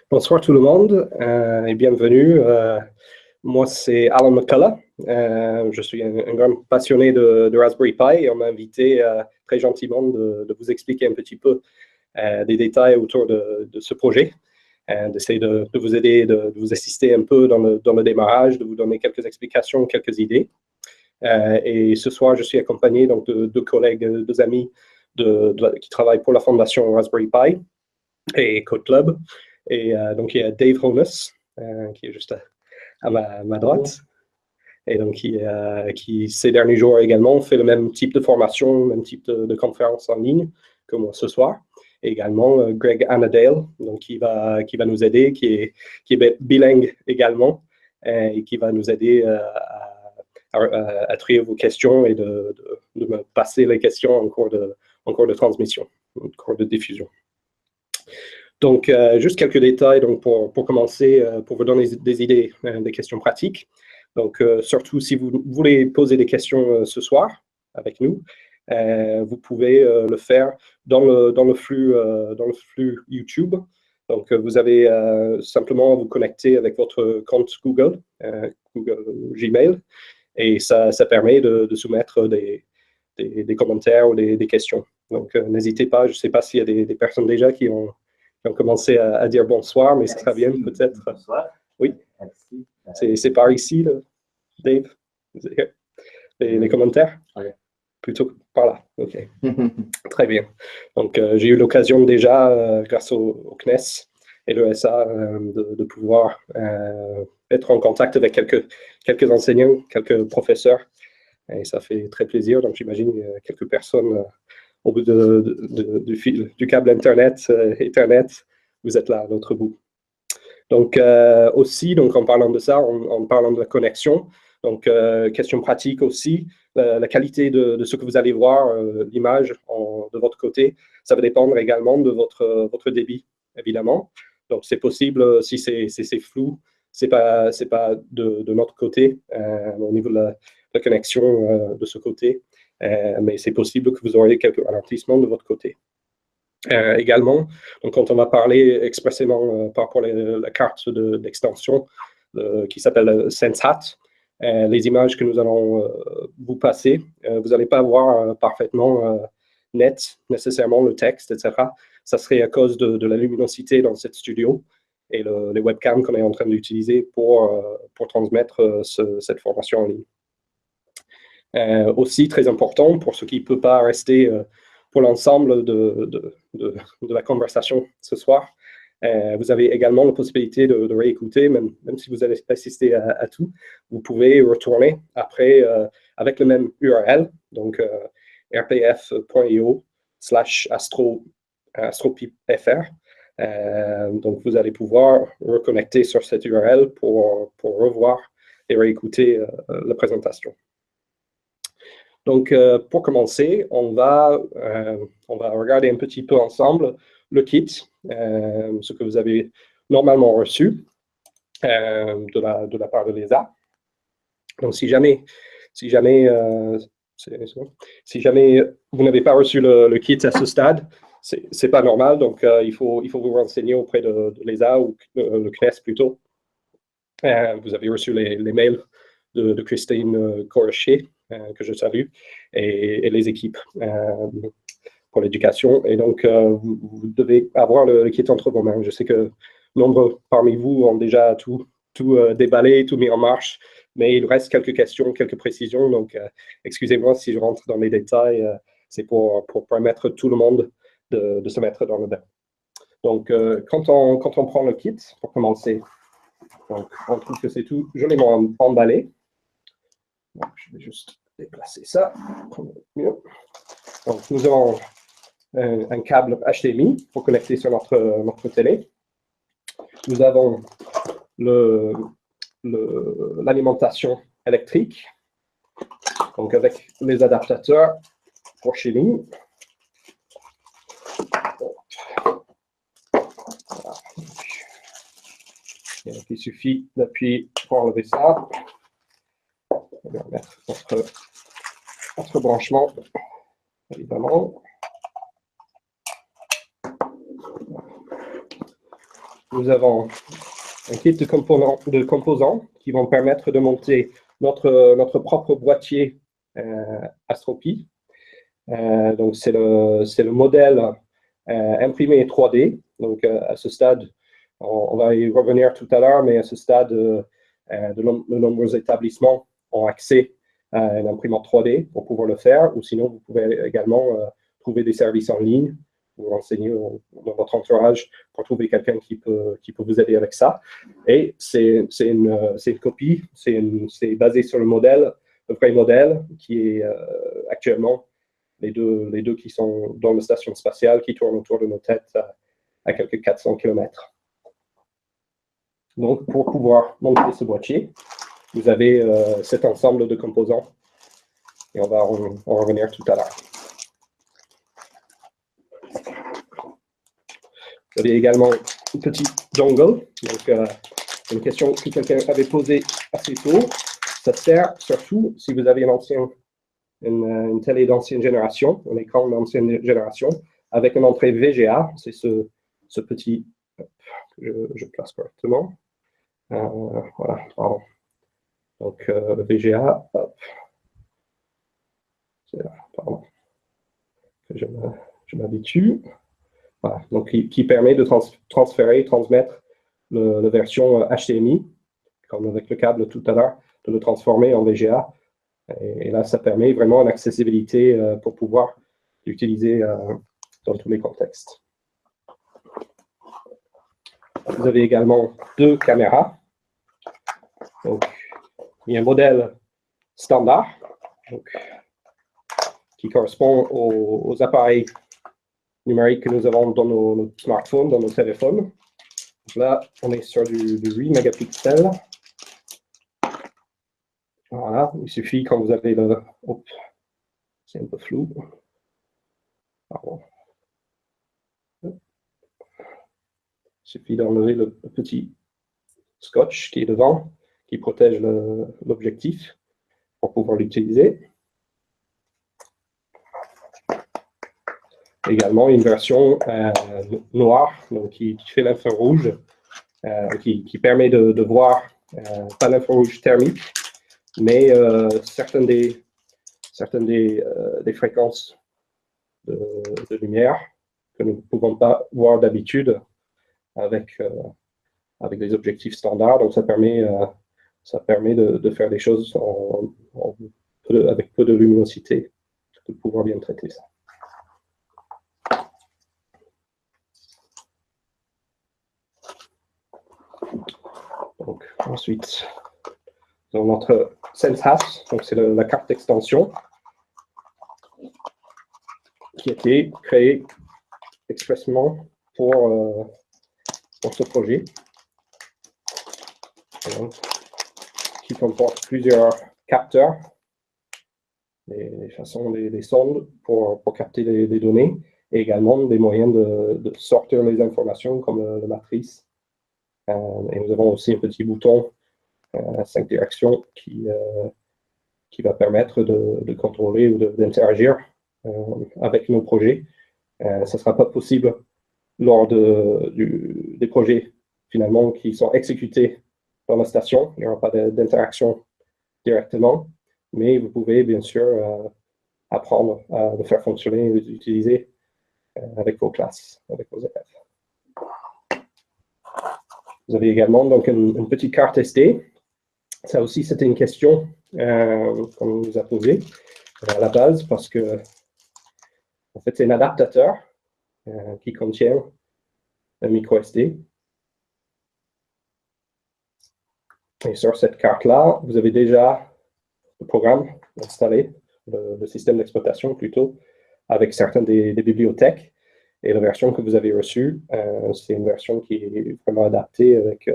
Bonsoir tout le monde et bienvenue. Moi, c'est Alan McCullough. Je suis un grand passionné de Raspberry Pi et on m'a invité très gentiment de vous expliquer un petit peu des détails autour de ce projet, d'essayer de vous aider, de vous assister un peu dans le démarrage, de vous donner quelques explications, quelques idées. Et ce soir, je suis accompagné donc, de deux collègues, deux amis qui travaillent pour la fondation Raspberry Pi et Code Club. Et donc, il y a Dave Honus, qui est juste à ma droite, et donc qui, ces derniers jours également, fait le même type de formation, le même type de conférence en ligne que moi ce soir. Et également Greg Annadale, donc, qui va nous aider, qui est bilingue également, et qui va nous aider à trier vos questions et de me passer les questions en cours de transmission, en cours de diffusion. Donc, juste quelques détails donc, pour commencer, pour vous donner des idées, des questions pratiques. Donc, surtout si vous voulez poser des questions ce soir avec nous, vous pouvez le faire dans le flux YouTube. Donc, vous avez simplement à vous connecter avec votre compte Google Gmail, et ça permet de soumettre des commentaires ou des questions. Donc, n'hésitez pas. Je ne sais pas s'il y a des personnes déjà qui ont commencé à dire bonsoir, mais ce sera bien peut-être. Bonsoir. Oui. Merci. C'est par ici, là, Dave? Les commentaires? Oui. Plutôt par là. OK. Très bien. Donc, j'ai eu l'occasion déjà, grâce au CNES et l'ESA, de pouvoir être en contact avec quelques enseignants, quelques professeurs. Et ça fait très plaisir. Donc, j'imagine quelques personnes au bout du câble Internet, vous êtes là à l'autre bout. Donc, aussi, donc, en parlant de ça, en parlant de la connexion, donc, question pratique aussi, la qualité de ce que vous allez voir, l'image de votre côté, ça va dépendre également de votre débit, évidemment. Donc, c'est possible, si c'est flou, c'est pas de notre côté, au niveau de la connexion de ce côté, mais c'est possible que vous aurez quelques ralentissements de votre côté. Également, donc quand on va parler expressément par rapport à la carte d'extension qui s'appelle SenseHat, les images que nous allons vous passer, vous n'allez pas voir parfaitement net, nécessairement le texte, etc. Ça serait à cause de la luminosité dans cette studio et les webcams qu'on est en train d'utiliser pour transmettre cette formation en ligne. Aussi, très important, pour ceux qui ne peuvent pas rester pour l'ensemble de la conversation ce soir, vous avez également la possibilité de réécouter, même si vous avez assisté à tout, vous pouvez retourner après avec le même URL, donc rpf.io/astropipfr. Donc, vous allez pouvoir reconnecter sur cette URL pour revoir et réécouter la présentation. Donc, pour commencer, on va regarder un petit peu ensemble le kit, ce que vous avez normalement reçu de la part de l'ESA. Donc, si jamais vous n'avez pas reçu le kit à ce stade, c'est pas normal. Donc, il faut vous renseigner auprès de l'ESA ou le CNES plutôt. Vous avez reçu les mails de Christine Corricher, que je salue, et les équipes pour l'éducation. Et donc, vous devez avoir le kit entre vos mains. Je sais que nombre parmi vous ont déjà tout déballé, tout mis en marche, mais il reste quelques questions, quelques précisions. Donc, excusez-moi si je rentre dans les détails. C'est pour permettre tout le monde de se mettre dans le bain. Donc, quand on prend le kit, pour commencer, donc, on trouve que c'est tout joliment emballé. Donc, je vais juste déplacer ça. Donc, nous avons un câble HDMI pour connecter sur notre télé. Nous avons l'alimentation électrique, donc avec les adaptateurs pour chez nous. Voilà. Donc, il suffit d'appuyer pour enlever ça. On va mettre notre branchement, évidemment. nous avons un kit de composants qui vont permettre de monter notre propre boîtier AstroPi. Donc, c'est le modèle imprimé 3D. Donc, à ce stade, on va y revenir tout à l'heure, mais à ce stade, de nombreux établissements ont accès à une imprimante 3D pour pouvoir le faire, ou sinon, vous pouvez également trouver des services en ligne, vous renseigner dans votre entourage pour trouver quelqu'un qui peut vous aider avec ça. Et c'est une copie, c'est basé sur le vrai modèle qui est actuellement les deux qui sont dans la station spatiale, qui tournent autour de nos têtes à quelques 400 km. Donc, pour pouvoir monter ce boîtier, vous avez cet ensemble de composants, et on va en revenir tout à l'heure. Vous avez également un petit dongle, donc une question que quelqu'un avait posée assez tôt. Ça sert surtout si vous avez une télé d'ancienne génération, un écran d'ancienne génération, avec une entrée VGA, c'est ce petit, je place correctement, voilà, pardon. Donc VGA, hop, c'est là, pardon, que je m'habitue. Voilà. Donc, qui permet de transmettre la version HDMI, comme avec le câble tout à l'heure, de le transformer en VGA. Et là, ça permet vraiment une accessibilité pour pouvoir l'utiliser dans tous les contextes. Vous avez également 2 caméras. Donc, il y a un modèle standard donc, qui correspond aux appareils numériques que nous avons dans nos smartphones, dans nos téléphones. Donc là, on est sur du 8 mégapixels. Voilà, il suffit quand vous avez le... Hop, c'est un peu flou. Pardon. Il suffit d'enlever le petit scotch qui est devant, qui protège l'objectif pour pouvoir l'utiliser. Également une version noire donc qui fait l'infrarouge, qui permet de voir, pas l'infrarouge thermique, mais certaines des fréquences de lumière que nous ne pouvons pas voir d'habitude avec des objectifs standards. Donc ça permet de faire des choses avec peu de luminosité, de pouvoir bien traiter ça. Donc, ensuite, dans notre SenseHAS, donc c'est la carte d'extension qui a été créée expressément pour ce projet, donc, qui comporte plusieurs capteurs, des sondes pour capter les données, et également des moyens de sortir les informations comme la matrice. Et nous avons aussi un petit bouton à 5 directions qui va permettre de contrôler ou d'interagir avec nos projets. Ça ne sera pas possible lors des projets finalement qui sont exécutés dans la station. Il n'y aura pas d'interaction directement, mais vous pouvez bien sûr apprendre à le faire fonctionner et l'utiliser avec vos classes, avec vos élèves. Vous avez également donc une petite carte SD. Ça aussi, c'était une question qu'on nous a posée à la base parce que en fait, c'est un adaptateur qui contient un micro SD. Et sur cette carte-là, vous avez déjà le programme installé, le système d'exploitation plutôt, avec certaines des bibliothèques. Et la version que vous avez reçue, c'est une version qui est vraiment adaptée avec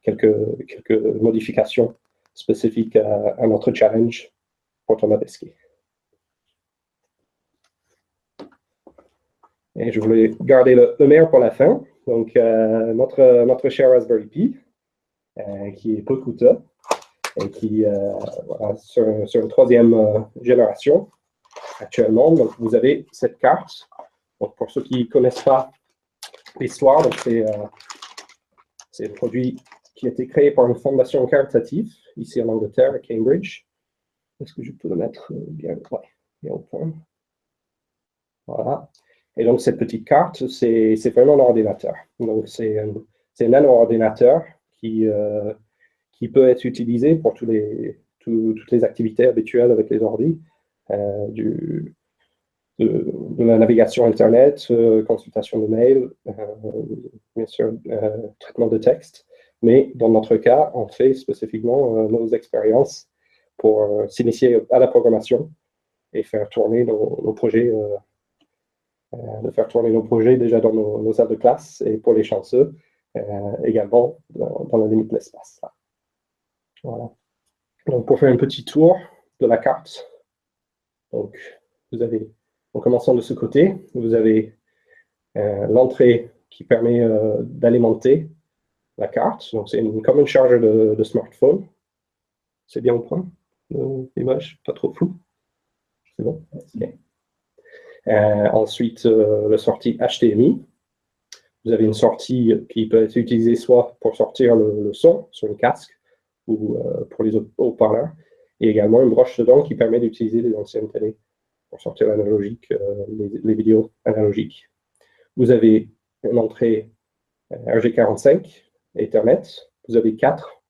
quelques modifications spécifiques à notre challenge pour Thomas Pesquet. Et je voulais garder le meilleur pour la fin. Donc, notre cher Raspberry Pi, qui est peu coûteux et qui voilà, sur une 3e génération actuellement. Donc, vous avez cette carte. Donc, pour ceux qui ne connaissent pas l'histoire, c'est C'est un produit qui a été créé par une fondation caritative, ici en Angleterre, à Cambridge. Est-ce que je peux le mettre bien, ouais, bien au point? Voilà. Et donc, cette petite carte, c'est vraiment un ordinateur. Donc, c'est un nano-ordinateur qui peut être utilisé pour toutes les activités habituelles avec les ordi, de la navigation Internet, consultation de mails, bien sûr, traitement de texte. Mais dans notre cas, on fait spécifiquement nos expériences pour s'initier à la programmation et faire tourner nos projets, déjà dans nos salles de classe et pour les chanceux, également dans la limite de l'espace. Voilà. Donc, pour faire un petit tour de la carte, donc, en commençant de ce côté, vous avez l'entrée qui permet d'alimenter la carte. Donc, c'est comme une charge de smartphone. C'est bien au point, l'image, pas trop floue. C'est bon? Okay. Ensuite, la sortie HDMI. Vous avez une sortie qui peut être utilisée soit pour sortir le son sur le casque ou pour les haut-parleurs, et également une broche dedans qui permet d'utiliser les anciennes télé pour sortir l'analogique, les vidéos analogiques. Vous avez une entrée RG45 Ethernet. Vous avez quatre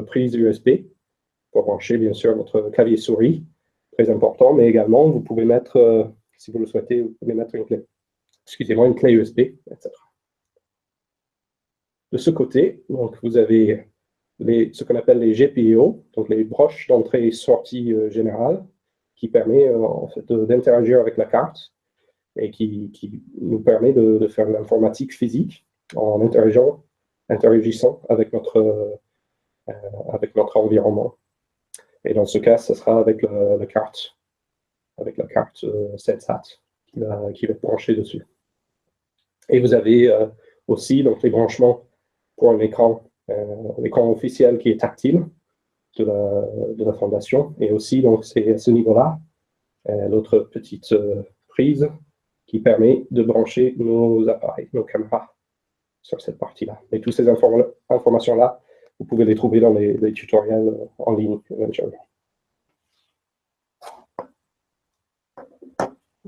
prises USB pour brancher, bien sûr, votre clavier souris, très important, mais également, vous pouvez mettre, si vous le souhaitez, vous pouvez mettre une clé USB, etc. De ce côté, donc, vous avez ce qu'on appelle les GPIO, donc les broches d'entrée et sortie générale, qui permet en fait d'interagir avec la carte et qui nous permet de faire de l'informatique physique en interagissant avec notre environnement. Et dans ce cas, ce sera avec la carte SenseHat qui va être branchée dessus. Et vous avez aussi donc, les branchements pour l'écran officiel qui est tactile de la fondation. Et aussi, donc, c'est à ce niveau-là, l'autre petite prise qui permet de brancher nos appareils, nos caméras sur cette partie-là. Et toutes ces informations-là, vous pouvez les trouver dans les tutoriels en ligne éventuellement.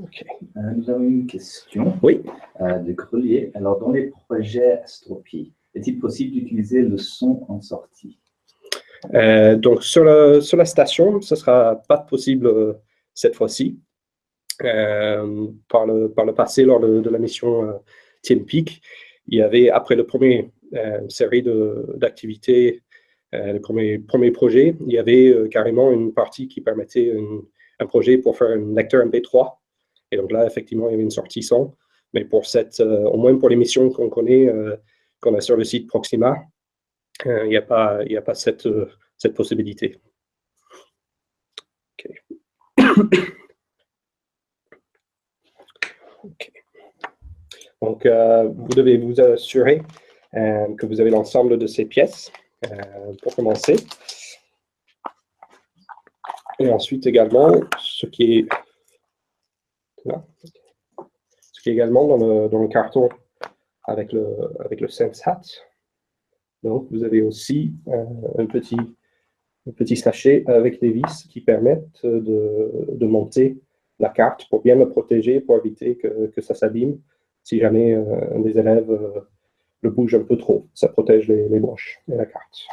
Okay. Nous avons une question oui. De Grelier. Alors, dans les projets Astropy, est-il possible d'utiliser le son en sortie? Donc, sur la station, ce ne sera pas possible cette fois-ci. Par le passé, lors de la mission Team Peak, il y avait, après la première série d'activités, le premier projet, il y avait carrément une partie qui permettait un projet pour faire un lecteur MP3. Et donc là, effectivement, il y avait une sortie son. Mais pour au moins pour les missions qu'on connaît, qu'on a sur le site Proxima, il n'y a pas cette possibilité. Okay. Okay. Donc, vous devez vous assurer que vous avez l'ensemble de ces pièces pour commencer. Et ensuite également, ce qui est également dans le carton avec le SenseHat. Donc, vous avez aussi un petit sachet avec des vis qui permettent de monter la carte pour bien le protéger, pour éviter que ça s'abîme si jamais un des élèves le bouge un peu trop. Ça protège les broches et la carte.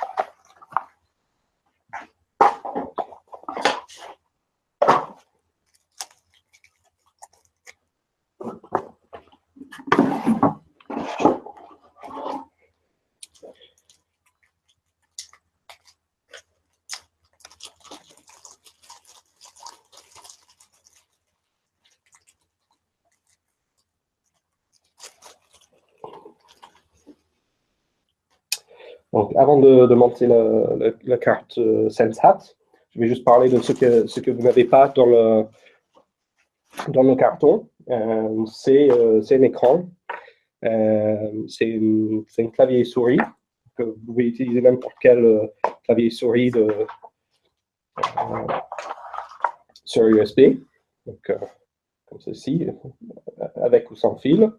Donc, avant de monter la carte SenseHat, je vais juste parler de ce que vous n'avez pas dans le carton. C'est un écran, c'est un clavier souris, que vous pouvez utiliser n'importe quel clavier souris sur USB, donc comme ceci, avec ou sans fil.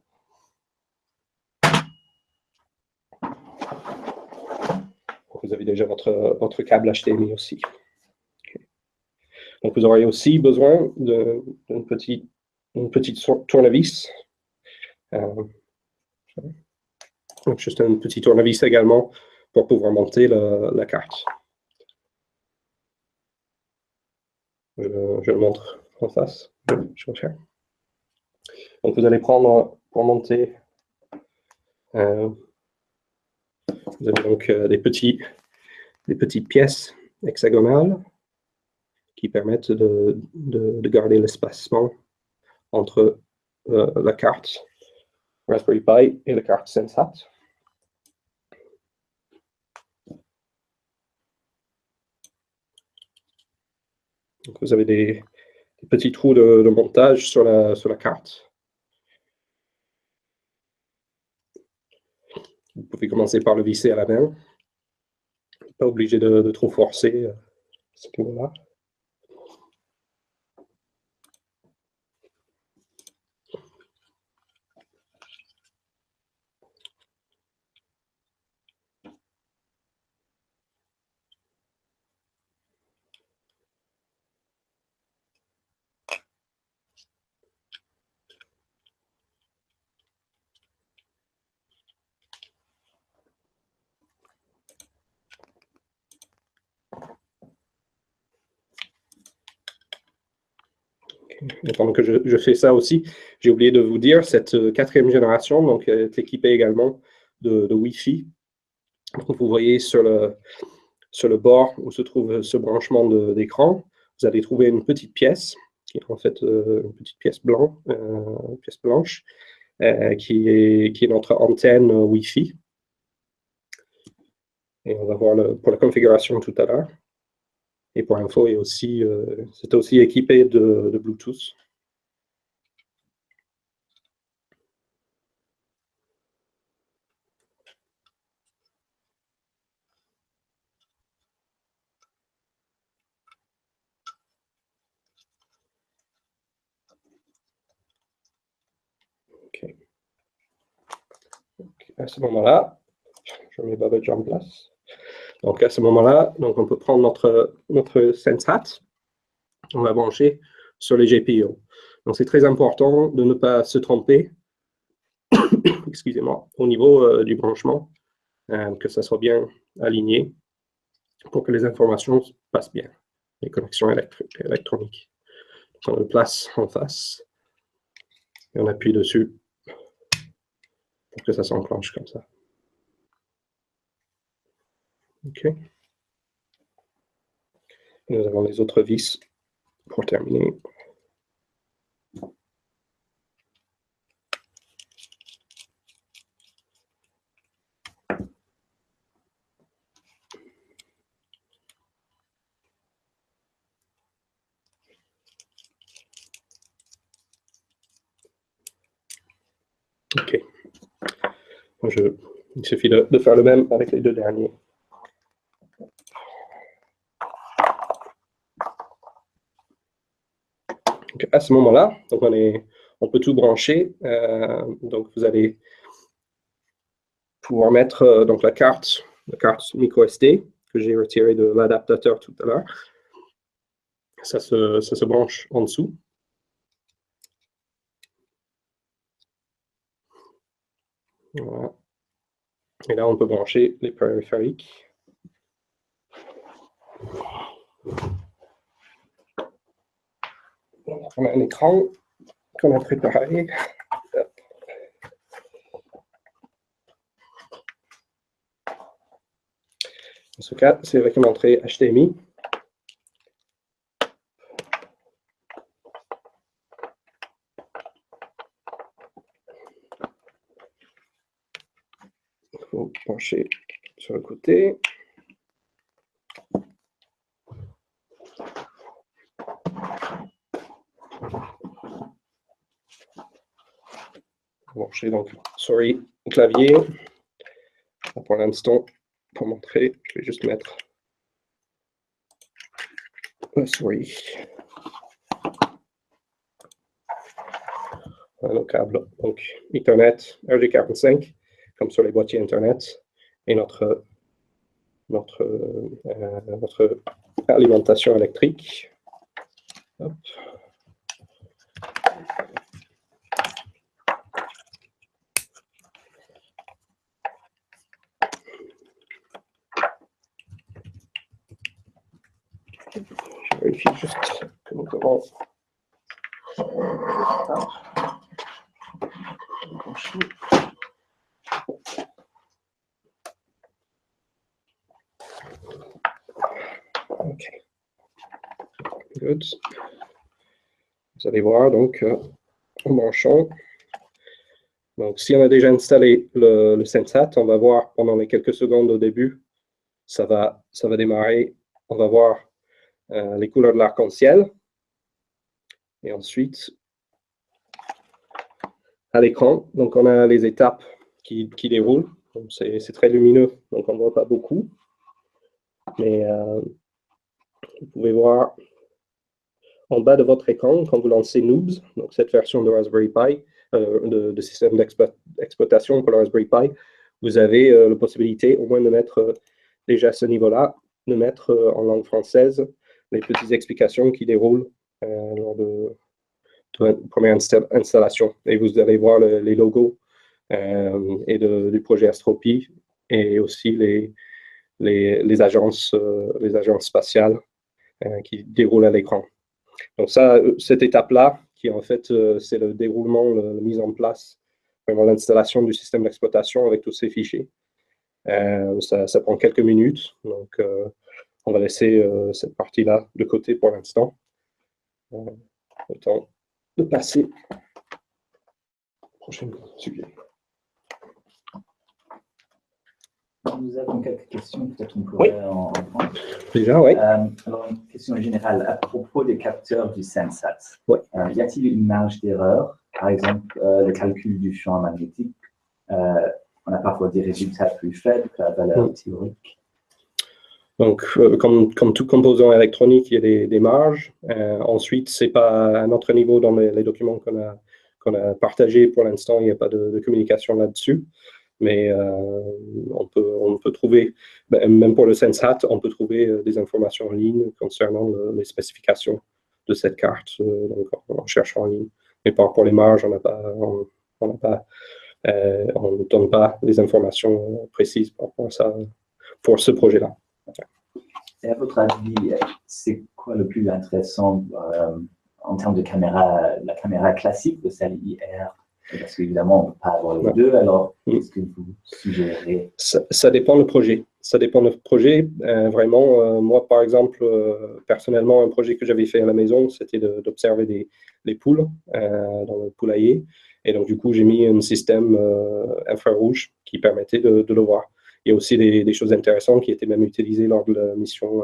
vous avez déjà votre câble HDMI aussi. Okay. Donc, vous aurez aussi besoin d'une petite tournevis. Donc, juste un petit tournevis également pour pouvoir monter la carte. Je le montre en face. Je vais faire. Donc, vous allez prendre, pour monter, vous avez donc des petites pièces hexagonales qui permettent de garder l'espacement entre la carte Raspberry Pi et la carte Sensat. Donc, vous avez des petits trous de montage sur la carte. Vous pouvez commencer par le visser à la main. Pas obligé de trop forcer à ce niveau-là. Et pendant que je fais ça aussi, j'ai oublié de vous dire, cette quatrième génération donc, est équipée également de Wi-Fi. Donc, vous voyez sur le bord où se trouve ce branchement d'écran, vous allez trouver une petite pièce, qui est en fait une petite pièce blanche, qui est notre antenne Wi-Fi. Et on va voir pour la configuration tout à l'heure. Et pour info, c'est aussi équipé de Bluetooth. Okay. Donc, à ce moment-là, je mets Babbage en place. Donc à ce moment-là, on peut prendre notre Sensat, on va brancher sur les GPIO. Donc c'est très important de ne pas se tromper, excusez-moi, au niveau du branchement, que ça soit bien aligné pour que les informations passent bien, les connexions électroniques. Donc, on le place en face et on appuie dessus pour que ça s'enclenche comme ça. OK. Et nous avons les autres vis pour terminer. OK. Il suffit de faire le même avec les deux derniers. Donc, à ce moment-là, on peut tout brancher. Donc, vous allez pouvoir mettre donc la carte micro-SD que j'ai retirée de l'adaptateur tout à l'heure. Ça se branche en dessous. Voilà. Et là, on peut brancher les périphériques. On a un écran qu'on a préparé. Dans ce cas, c'est avec une entrée HDMI. Il faut pencher sur le côté. Brancher donc souris clavier. Pour l'instant, pour montrer, je vais juste mettre la souris. Nos câbles, donc Ethernet, RJ45, comme sur les boîtiers Internet, et notre notre alimentation électrique. Hop. Je vérifie juste que nous avons... OK. Good. Vous allez voir, donc, en branchant. Donc, si on a déjà installé le SenseHat, on va voir pendant les quelques secondes au début, ça va démarrer. On va voir les couleurs de l'arc-en-ciel. Et ensuite, à l'écran, donc on a les étapes qui déroulent. C'est très lumineux, donc on ne voit pas beaucoup. Mais vous pouvez voir en bas de votre écran, quand vous lancez Noobs, donc cette version de Raspberry Pi, de système d'exploitation pour le Raspberry Pi, vous avez la possibilité au moins de mettre, déjà à ce niveau-là, de mettre en langue française les petites explications qui déroulent lors de la première installation. Et vous allez voir les logos et du projet Astropy et aussi les agences spatiales qui déroulent à l'écran. Donc ça, cette étape-là, qui en fait, c'est le déroulement, la mise en place, vraiment l'installation du système d'exploitation avec tous ces fichiers. Ça prend quelques minutes, donc on va laisser cette partie-là de côté pour l'instant. Le temps de passer au prochain sujet. Nous avons quelques questions, peut-être on pourrait en prendre. Déjà, oui. Alors, une question générale. À propos des capteurs du SenseHat, y a-t-il une marge d'erreur? Par exemple, le calcul du champ magnétique, on a parfois des résultats plus faibles que la valeur théorique. Donc, comme tout composant électronique, il y a des marges. Ensuite, ce n'est pas à notre niveau dans les documents qu'on a partagés pour l'instant, il n'y a pas de communication là-dessus. Mais on peut trouver, même pour le SenseHat, on peut trouver des informations en ligne concernant les spécifications de cette carte, donc en cherchant en ligne. Mais pour les marges, on ne donne pas les informations précises par rapport à ça pour ce projet-là. Et à votre avis, c'est quoi le plus intéressant en termes de caméra, la caméra classique de celle IR? Parce qu'évidemment, on ne peut pas avoir les deux, alors qu'est-ce que vous suggérez? Ça dépend du projet. Ça dépend du projet. Vraiment, moi, par exemple, personnellement, un projet que j'avais fait à la maison, c'était d'observer les poules dans le poulailler. Et donc, du coup, j'ai mis un système infrarouge qui permettait de le voir. Il y a aussi des choses intéressantes qui étaient même utilisées lors de la mission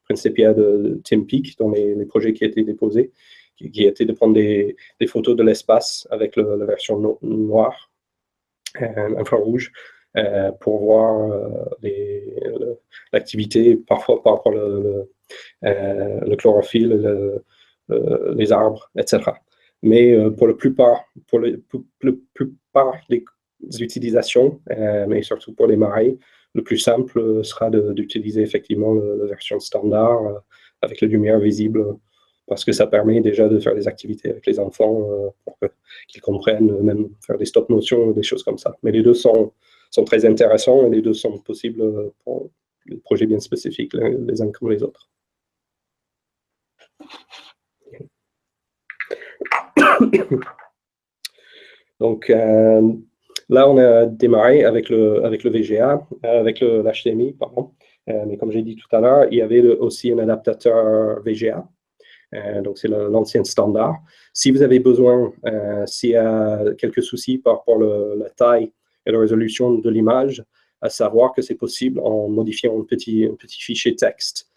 Principia de Tim Peake, dans les projets qui étaient déposés, qui était de prendre des photos de l'espace avec la version noire, infrarouge, pour voir l'activité, parfois par rapport le chlorophylle, les arbres, etc. Mais pour la plupart des utilisations, mais surtout pour les marées, le plus simple sera d'utiliser effectivement la version standard avec la lumière visible, parce que ça permet déjà de faire des activités avec les enfants pour qu'ils comprennent, même faire des stop motion, des choses comme ça. Mais les deux sont très intéressants et les deux sont possibles pour des projets bien spécifiques, les uns comme les autres. Donc là, on a démarré avec le VGA, avec l'HDMI, pardon. Mais comme j'ai dit tout à l'heure, il y avait aussi un adaptateur VGA. Donc, c'est l'ancien standard. Si vous avez besoin, s'il y a quelques soucis par rapport à la taille et la résolution de l'image, à savoir que c'est possible en modifiant un petit fichier texte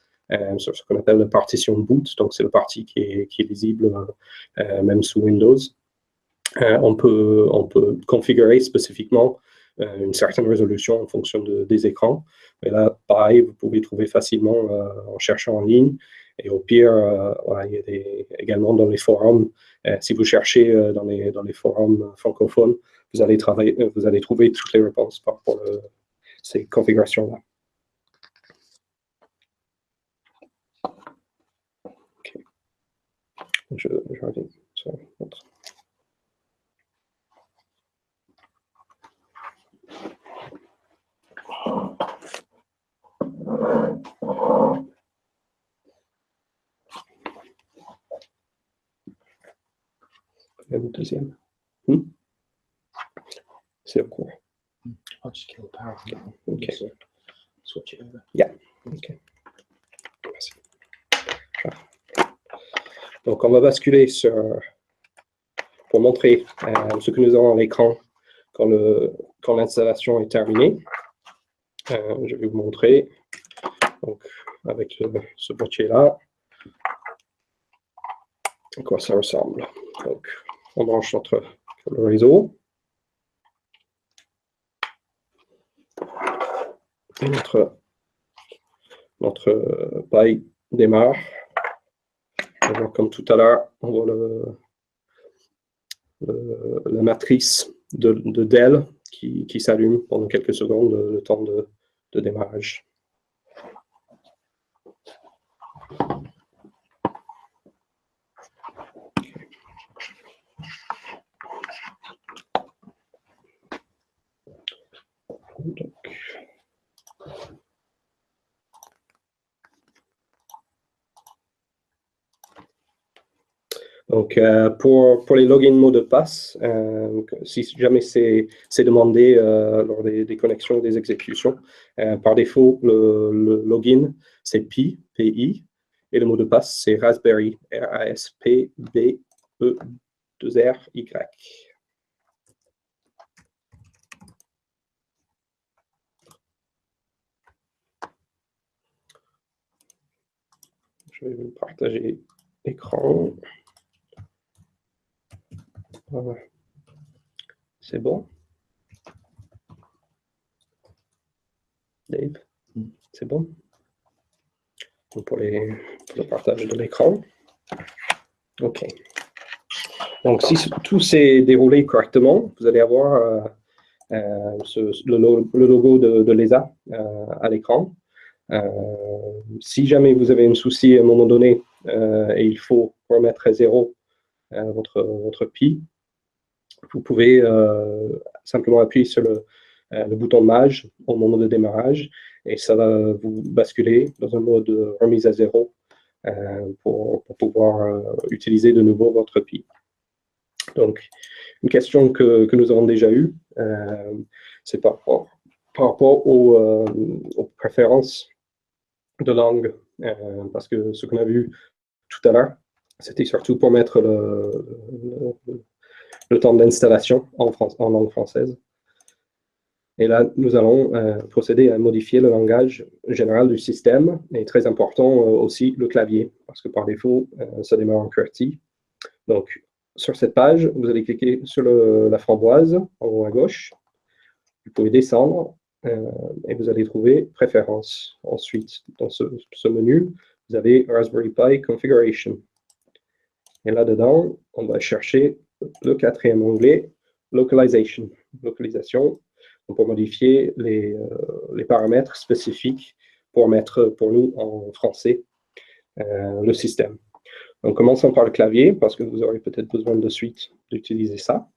sur ce qu'on appelle la partition boot. Donc, c'est la partie qui est lisible même sous Windows. On peut configurer spécifiquement une certaine résolution en fonction des écrans. Et là, pareil, vous pouvez trouver facilement en cherchant en ligne. Et au pire, il y a également dans les forums, si vous cherchez dans les forums francophones, vous allez trouver toutes les réponses par rapport à ces configurations-là. Je reviens sur l'autre. Le deuxième. C'est au cours. I'll just kill the power. Okay. So switch it over. Yeah. Okay. Merci. Donc, on va basculer pour montrer ce que nous avons à l'écran quand l'installation est terminée. Je vais vous montrer donc, avec ce boîtier-là à quoi ça ressemble. Donc, on branche notre réseau. Et notre paille démarre. Alors, comme tout à l'heure, on voit la matrice de Dell qui s'allume pendant quelques secondes, le temps de démarrage. Donc, pour les logins mots de passe, si jamais c'est demandé lors des connexions ou des exécutions, par défaut, le login, c'est PI, PI, et le mot de passe, c'est Raspberry, R-A-S-P-B-E-2-R-Y. Je vais vous partager l'écran. Voilà. C'est bon? Dave? C'est bon? Donc pour le partage de l'écran. OK. Donc, si tout s'est déroulé correctement, vous allez avoir le logo de l'ESA à l'écran. Si jamais vous avez un souci à un moment donné et il faut remettre à zéro votre PI, vous pouvez simplement appuyer sur le bouton Maj au moment de démarrage et ça va vous basculer dans un mode de remise à zéro pour pouvoir utiliser de nouveau votre PI. Donc, une question que nous avons déjà eue, c'est par rapport aux préférences de langue, parce que ce qu'on a vu tout à l'heure, c'était surtout pour mettre le temps d'installation en langue française. Et là, nous allons procéder à modifier le langage général du système, et très important aussi le clavier, parce que par défaut, ça démarre en QWERTY. Donc, sur cette page, vous allez cliquer sur la framboise en haut à gauche. Vous pouvez descendre et vous allez trouver Préférences. Ensuite, dans ce menu, vous avez Raspberry Pi Configuration. Et là-dedans, on va chercher le quatrième onglet, Localization. Localisation, pour modifier les paramètres spécifiques pour mettre pour nous en français le système. Donc, commençons par le clavier, parce que vous aurez peut-être besoin de suite d'utiliser ça.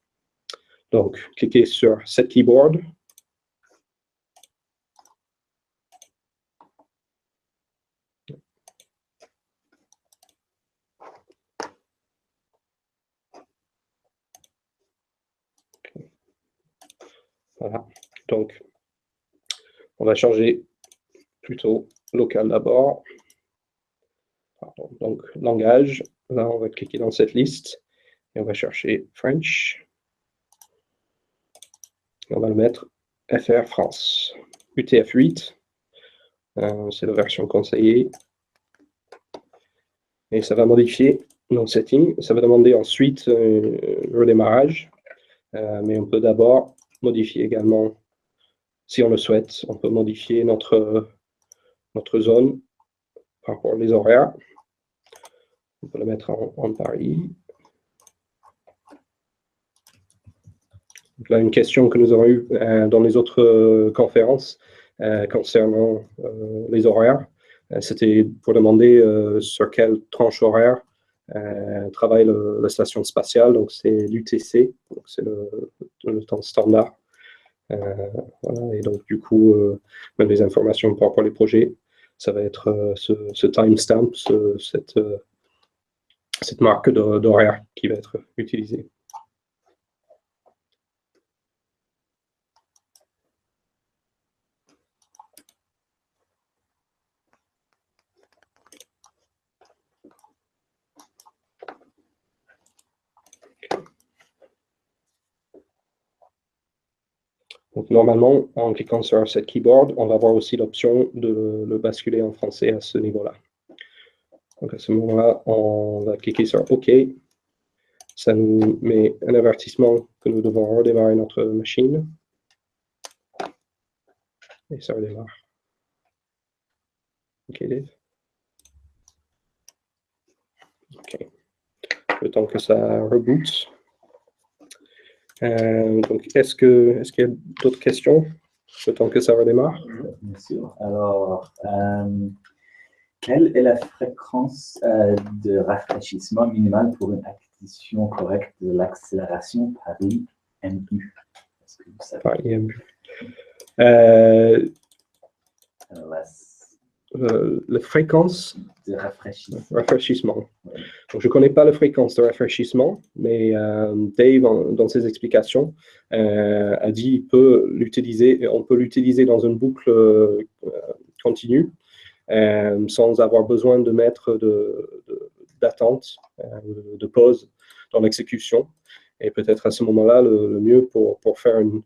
Donc, cliquez sur Set Keyboard. Voilà. Donc, on va changer plutôt local d'abord. Donc, langage. Là, on va cliquer dans cette liste et on va chercher French. Et on va le mettre FR France. UTF-8, c'est la version conseillée. Et ça va modifier nos settings. Ça va demander ensuite le redémarrage. Mais on peut d'abord modifier également, si on le souhaite, on peut modifier notre zone par rapport aux horaires. On peut le mettre en Paris. Donc là, une question que nous avons eue dans les autres conférences concernant les horaires, c'était pour demander sur quelle tranche horaire travaille la station spatiale, donc c'est l'UTC, c'est le temps standard. Voilà, et donc du coup, même les informations par rapport aux projets, ça va être ce timestamp, cette marque d'horaire qui va être utilisée. Donc normalement, en cliquant sur cette keyboard, on va avoir aussi l'option de le basculer en français à ce niveau-là. Donc à ce moment-là, on va cliquer sur OK. Ça nous met un avertissement que nous devons redémarrer notre machine. Et ça redémarre. OK, Dave. OK. Le temps que ça reboot. Donc, est-ce qu'il y a d'autres questions le temps que ça redémarre? Bien sûr. Alors, quelle est la fréquence de rafraîchissement minimale pour une acquisition correcte de l'accélération par l'IMU? Est-ce que vous savez? Par l'IMU. La fréquence de rafraîchissement. Ouais. Donc, je ne connais pas la fréquence de rafraîchissement, mais Dave, dans ses explications, a dit on peut l'utiliser dans une boucle continue, sans avoir besoin de mettre d'attente, de pause dans l'exécution. Et peut-être à ce moment-là, le mieux pour faire une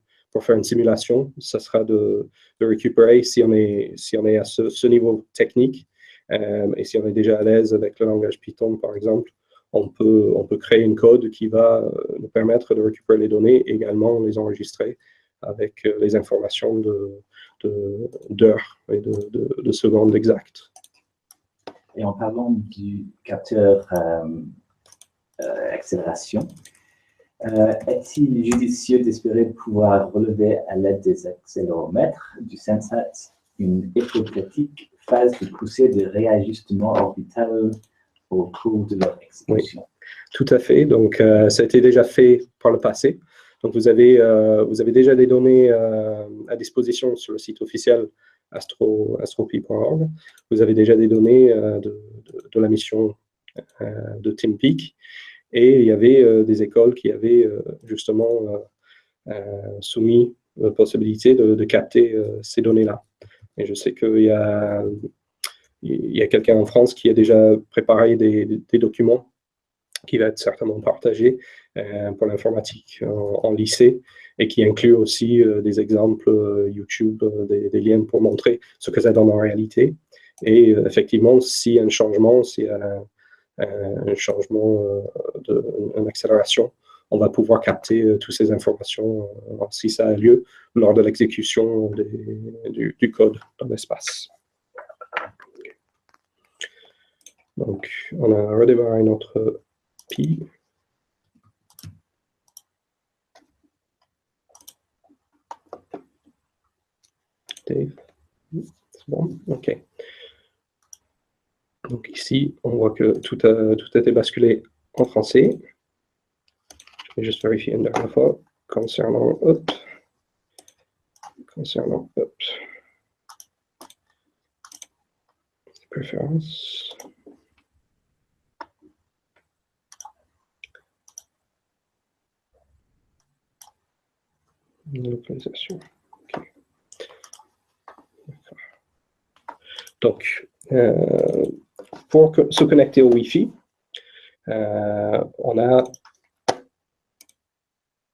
simulation, ça sera de récupérer si on est à ce niveau technique, et si on est déjà à l'aise avec le langage Python, par exemple, on peut créer une code qui va nous permettre de récupérer les données et également les enregistrer avec les informations d'heures et de secondes exactes. Et en parlant du capteur accélération, est-il judicieux d'espérer pouvoir relever à l'aide des accéléromètres du Sensat une hypothétique phase de poussée de réajustement orbital au cours de leur exécution? Oui, tout à fait. Donc, ça a été déjà fait par le passé. Donc, vous avez déjà des données à disposition sur le site officiel astropy.org. Vous avez déjà des données de la mission de TeamPeak. Et il y avait des écoles qui avaient justement soumis la possibilité de capter ces données-là. Et je sais qu'il y a quelqu'un en France qui a déjà préparé des documents qui va être certainement partagé pour l'informatique en lycée et qui inclut aussi des exemples YouTube, des liens pour montrer ce que ça donne en réalité. Et effectivement, s'il y a un changement, s'il y a un changement une accélération, on va pouvoir capter toutes ces informations si ça a lieu lors de l'exécution du code dans l'espace. Donc, on a redémarré notre Pi. Dave, c'est bon? OK. Donc ici, on voit que tout a été basculé en français. Je vais juste vérifier une dernière fois concernant préférences. Localisation. Okay. Donc, pour se connecter au Wi-Fi, on a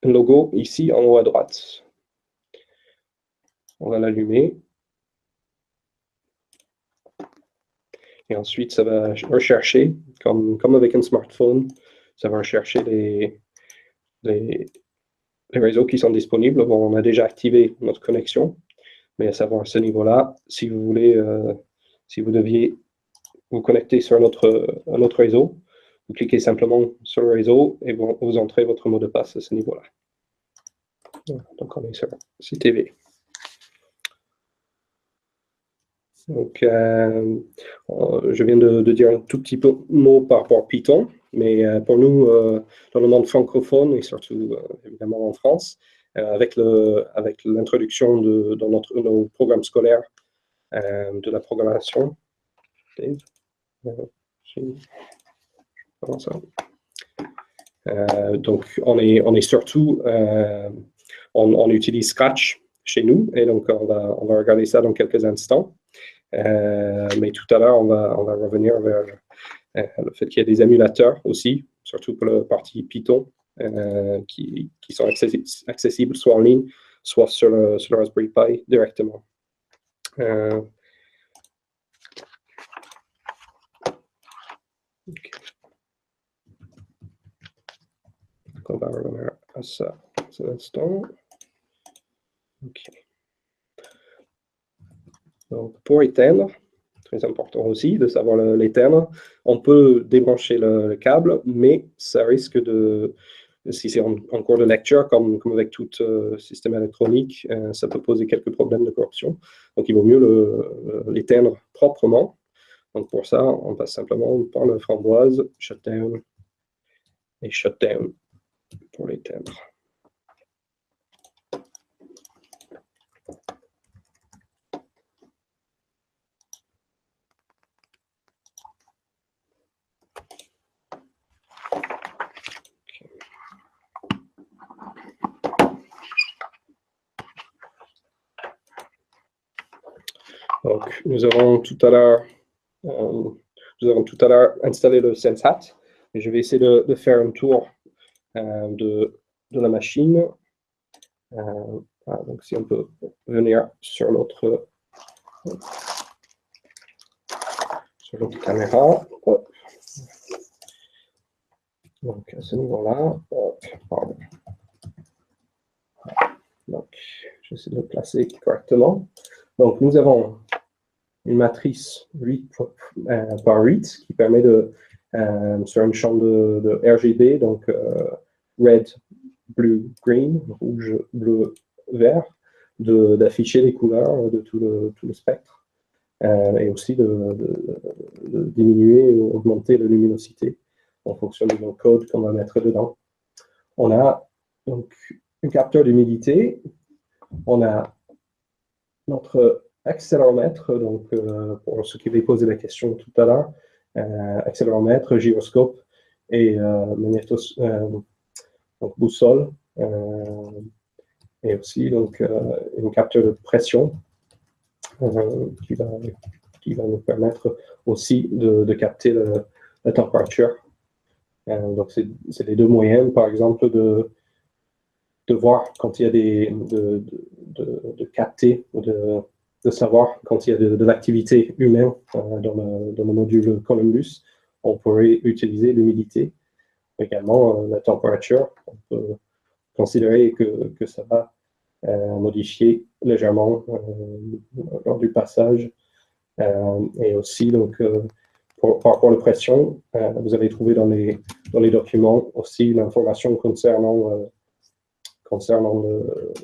un logo ici en haut à droite. On va l'allumer. Et ensuite, ça va rechercher, comme avec un smartphone, ça va rechercher les réseaux qui sont disponibles. Bon, on a déjà activé notre connexion, mais à savoir à ce niveau-là, si vous voulez, si vous deviez vous connecter sur un autre réseau, vous cliquez simplement sur le réseau et vous entrez votre mot de passe à ce niveau-là. Donc, on est sur CTV. Donc, je viens de dire un tout petit peu mot par rapport à Python, mais pour nous, dans le monde francophone et surtout évidemment en France, avec l'introduction dans nos programmes scolaires de la programmation, Dave, comment ça? Donc, on est surtout, on utilise Scratch chez nous, et donc on va regarder ça dans quelques instants. Mais tout à l'heure, on va revenir vers le fait qu'il y a des émulateurs aussi, surtout pour la partie Python, qui sont accessibles soit en ligne, soit sur le Raspberry Pi directement. Okay. On va revenir à ça un instant. OK. Donc, pour éteindre, très important aussi de savoir l'éteindre, on peut débrancher le câble, mais ça risque de, si c'est en cours de lecture, comme avec tout système électronique, ça peut poser quelques problèmes de corruption. Donc, il vaut mieux l'éteindre proprement. Donc, pour ça, on passe simplement par le framboise, shutdown et shutdown pour l'éteindre. Donc, nous avons tout à l'heure installé le SenseHat, et je vais essayer de faire un tour de la machine. Donc, si on peut venir sur l'autre caméra. Hop. Donc, à ce niveau-là, pardon. Donc, j'essaie de le placer correctement. Donc, nous avons une matrice 8 par 8 qui permet sur une chambre de RGB, donc red, blue, green, rouge, bleu, vert, d'afficher les couleurs de tout le spectre et aussi de diminuer ou augmenter la luminosité en fonction du code qu'on va mettre dedans. On a donc un capteur d'humidité, on a notre accéléromètre, donc pour ceux qui avaient posé la question tout à l'heure, accéléromètre, gyroscope et donc boussole, et aussi donc un capteur de pression qui va nous permettre aussi de capter la température. Donc c'est les deux moyens, par exemple, de voir quand il y a de capter, de savoir quand il y a de l'activité humaine dans le module Columbus. On pourrait utiliser l'humidité. Également, la température, on peut considérer que ça va modifier légèrement lors du passage. Et aussi, donc, par rapport à la pression, vous avez trouvé dans les documents aussi l'information concernant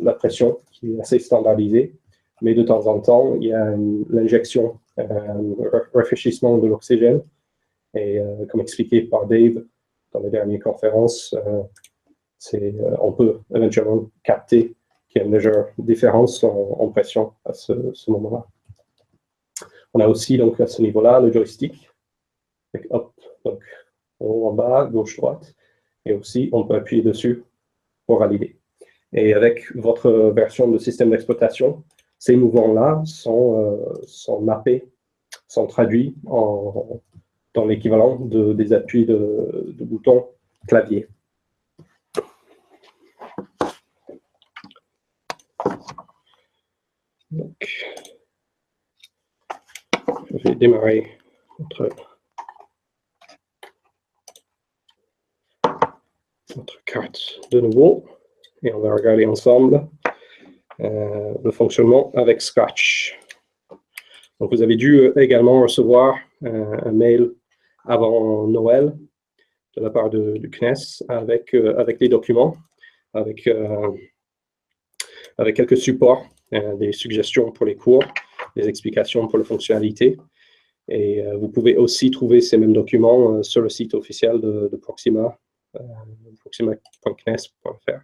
la pression qui est assez standardisée. Mais de temps en temps, il y a l'injection, rafraîchissement de l'oxygène. Et comme expliqué par Dave dans les dernières conférences, on peut éventuellement capter qu'il y a une légère différence en pression à ce moment-là. On a aussi donc à ce niveau-là le joystick, avec hop, donc en haut, en bas, gauche, droite, et aussi on peut appuyer dessus pour valider. Et avec votre version de système d'exploitation, ces mouvements-là sont mappés, sont traduits dans l'équivalent des appuis de boutons clavier. Donc, je vais démarrer notre carte de nouveau et on va regarder ensemble le fonctionnement avec Scratch. Donc, vous avez dû également recevoir un mail avant Noël de la part du CNES avec les documents, avec quelques supports, des suggestions pour les cours. des explications pour la fonctionnalité. Et vous pouvez aussi trouver ces mêmes documents sur le site officiel de Proxima, proxima.cnes.fr,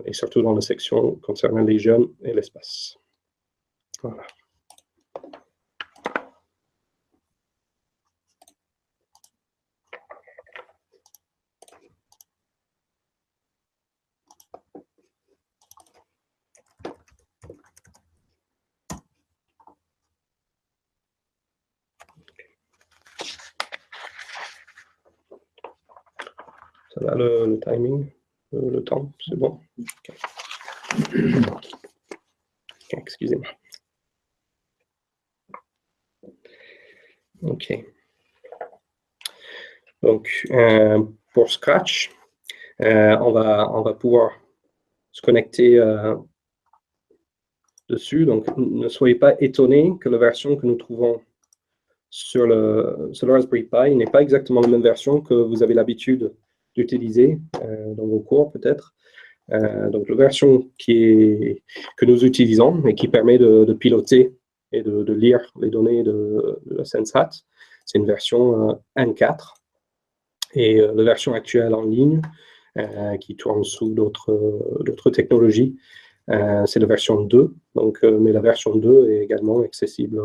et surtout dans la section concernant les jeunes et l'espace. Voilà. Ça va le timing, le temps, c'est bon. Okay. Excusez-moi. OK. Donc, pour Scratch, on va pouvoir se connecter dessus. Donc, ne soyez pas étonnés que la version que nous trouvons sur le Raspberry Pi n'est pas exactement la même version que vous avez l'habitude d'utiliser dans vos cours, peut-être. Donc, la version que nous utilisons et qui permet de piloter et de lire les données de la SenseHat, c'est une version N4. Et la version actuelle en ligne, qui tourne sous d'autres technologies, c'est la version 2. Donc, mais la version 2 est également accessible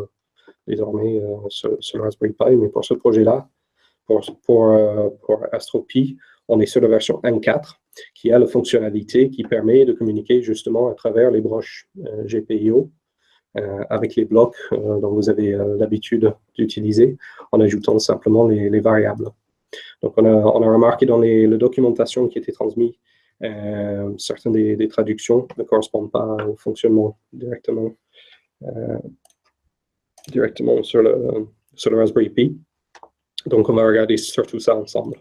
désormais sur le Raspberry Pi. Mais pour ce projet-là, pour AstroPi, on est sur la version N4, qui a la fonctionnalité qui permet de communiquer justement à travers les broches GPIO avec les blocs dont vous avez l'habitude d'utiliser, en ajoutant simplement les variables. Donc, on a remarqué dans la documentation qui était transmise, certaines des traductions ne correspondent pas au fonctionnement directement sur le Raspberry Pi. Donc, on va regarder surtout ça ensemble.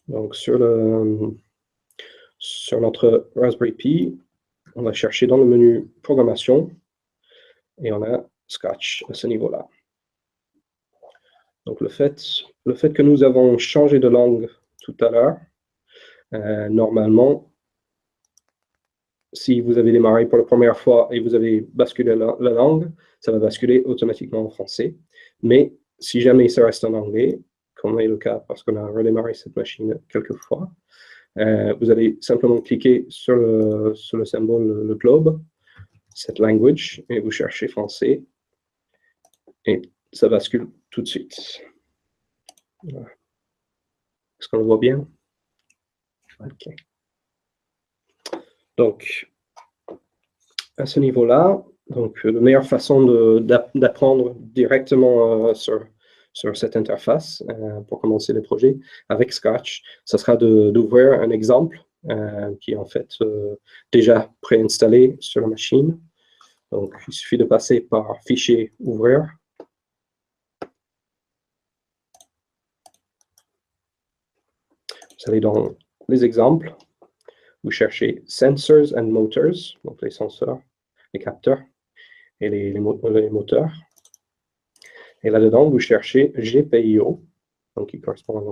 Donc, sur notre Raspberry Pi, on va chercher dans le menu Programmation et on a Scratch à ce niveau-là. Donc, le fait que nous avons changé de langue tout à l'heure, normalement, si vous avez démarré pour la première fois et vous avez basculé la langue, ça va basculer automatiquement en français. Mais si jamais ça reste en anglais, comme est le cas parce qu'on a redémarré cette machine quelques fois, vous allez simplement cliquer sur le symbole, le globe, set language, et vous cherchez français, et ça bascule tout de suite. Voilà. Est-ce qu'on le voit bien? OK. Donc, à ce niveau-là, la meilleure façon d'apprendre directement sur cette interface pour commencer le projet avec Scratch, ce sera d'ouvrir un exemple qui est en fait déjà préinstallé sur la machine. Donc, il suffit de passer par Fichier, Ouvrir. Vous allez dans les exemples, vous cherchez Sensors and Motors, donc les senseurs, les capteurs et les moteurs. Et là-dedans, vous cherchez GPIO, donc qui correspond à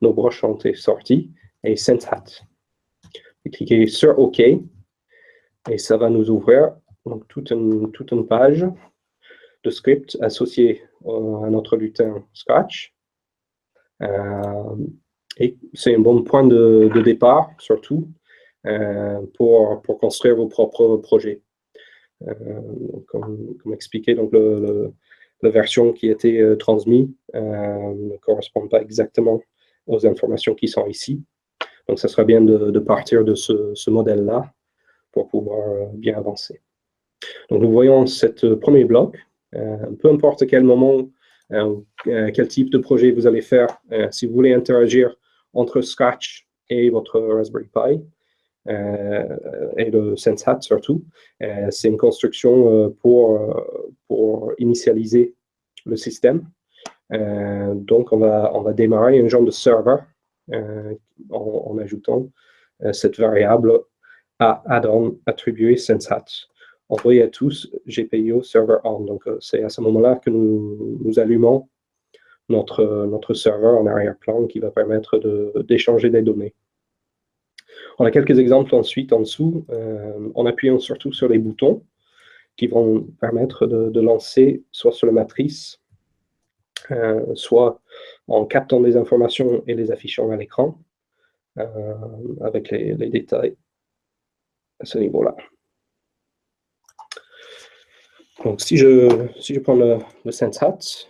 nos broches entrées sorties, et SenseHat. Vous cliquez sur OK, et ça va nous ouvrir donc, toute une page de script associé à notre lutin Scratch. Et c'est un bon point de départ, surtout, pour construire vos propres projets. Comme expliqué, donc la version qui a été transmise ne correspond pas exactement aux informations qui sont ici. Donc, ça sera bien de partir de ce modèle-là pour pouvoir bien avancer. Donc, nous voyons ce premier bloc. Peu importe à quel moment, quel type de projet vous allez faire, si vous voulez interagir entre Scratch et votre Raspberry Pi, et le SenseHat surtout, c'est une construction pour initialiser le système. Donc, on va démarrer un genre de serveur en ajoutant cette variable à add-on attribué SenseHat. Envoyé à tous GPIO server on. Donc, c'est à ce moment-là que nous allumons notre serveur en arrière-plan qui va permettre d'échanger des données On a quelques exemples ensuite en dessous, en appuyant surtout sur les boutons qui vont permettre de lancer soit sur la matrice, soit en captant des informations et les affichant à l'écran, avec les détails à ce niveau-là. Donc, si je prends le SenseHat,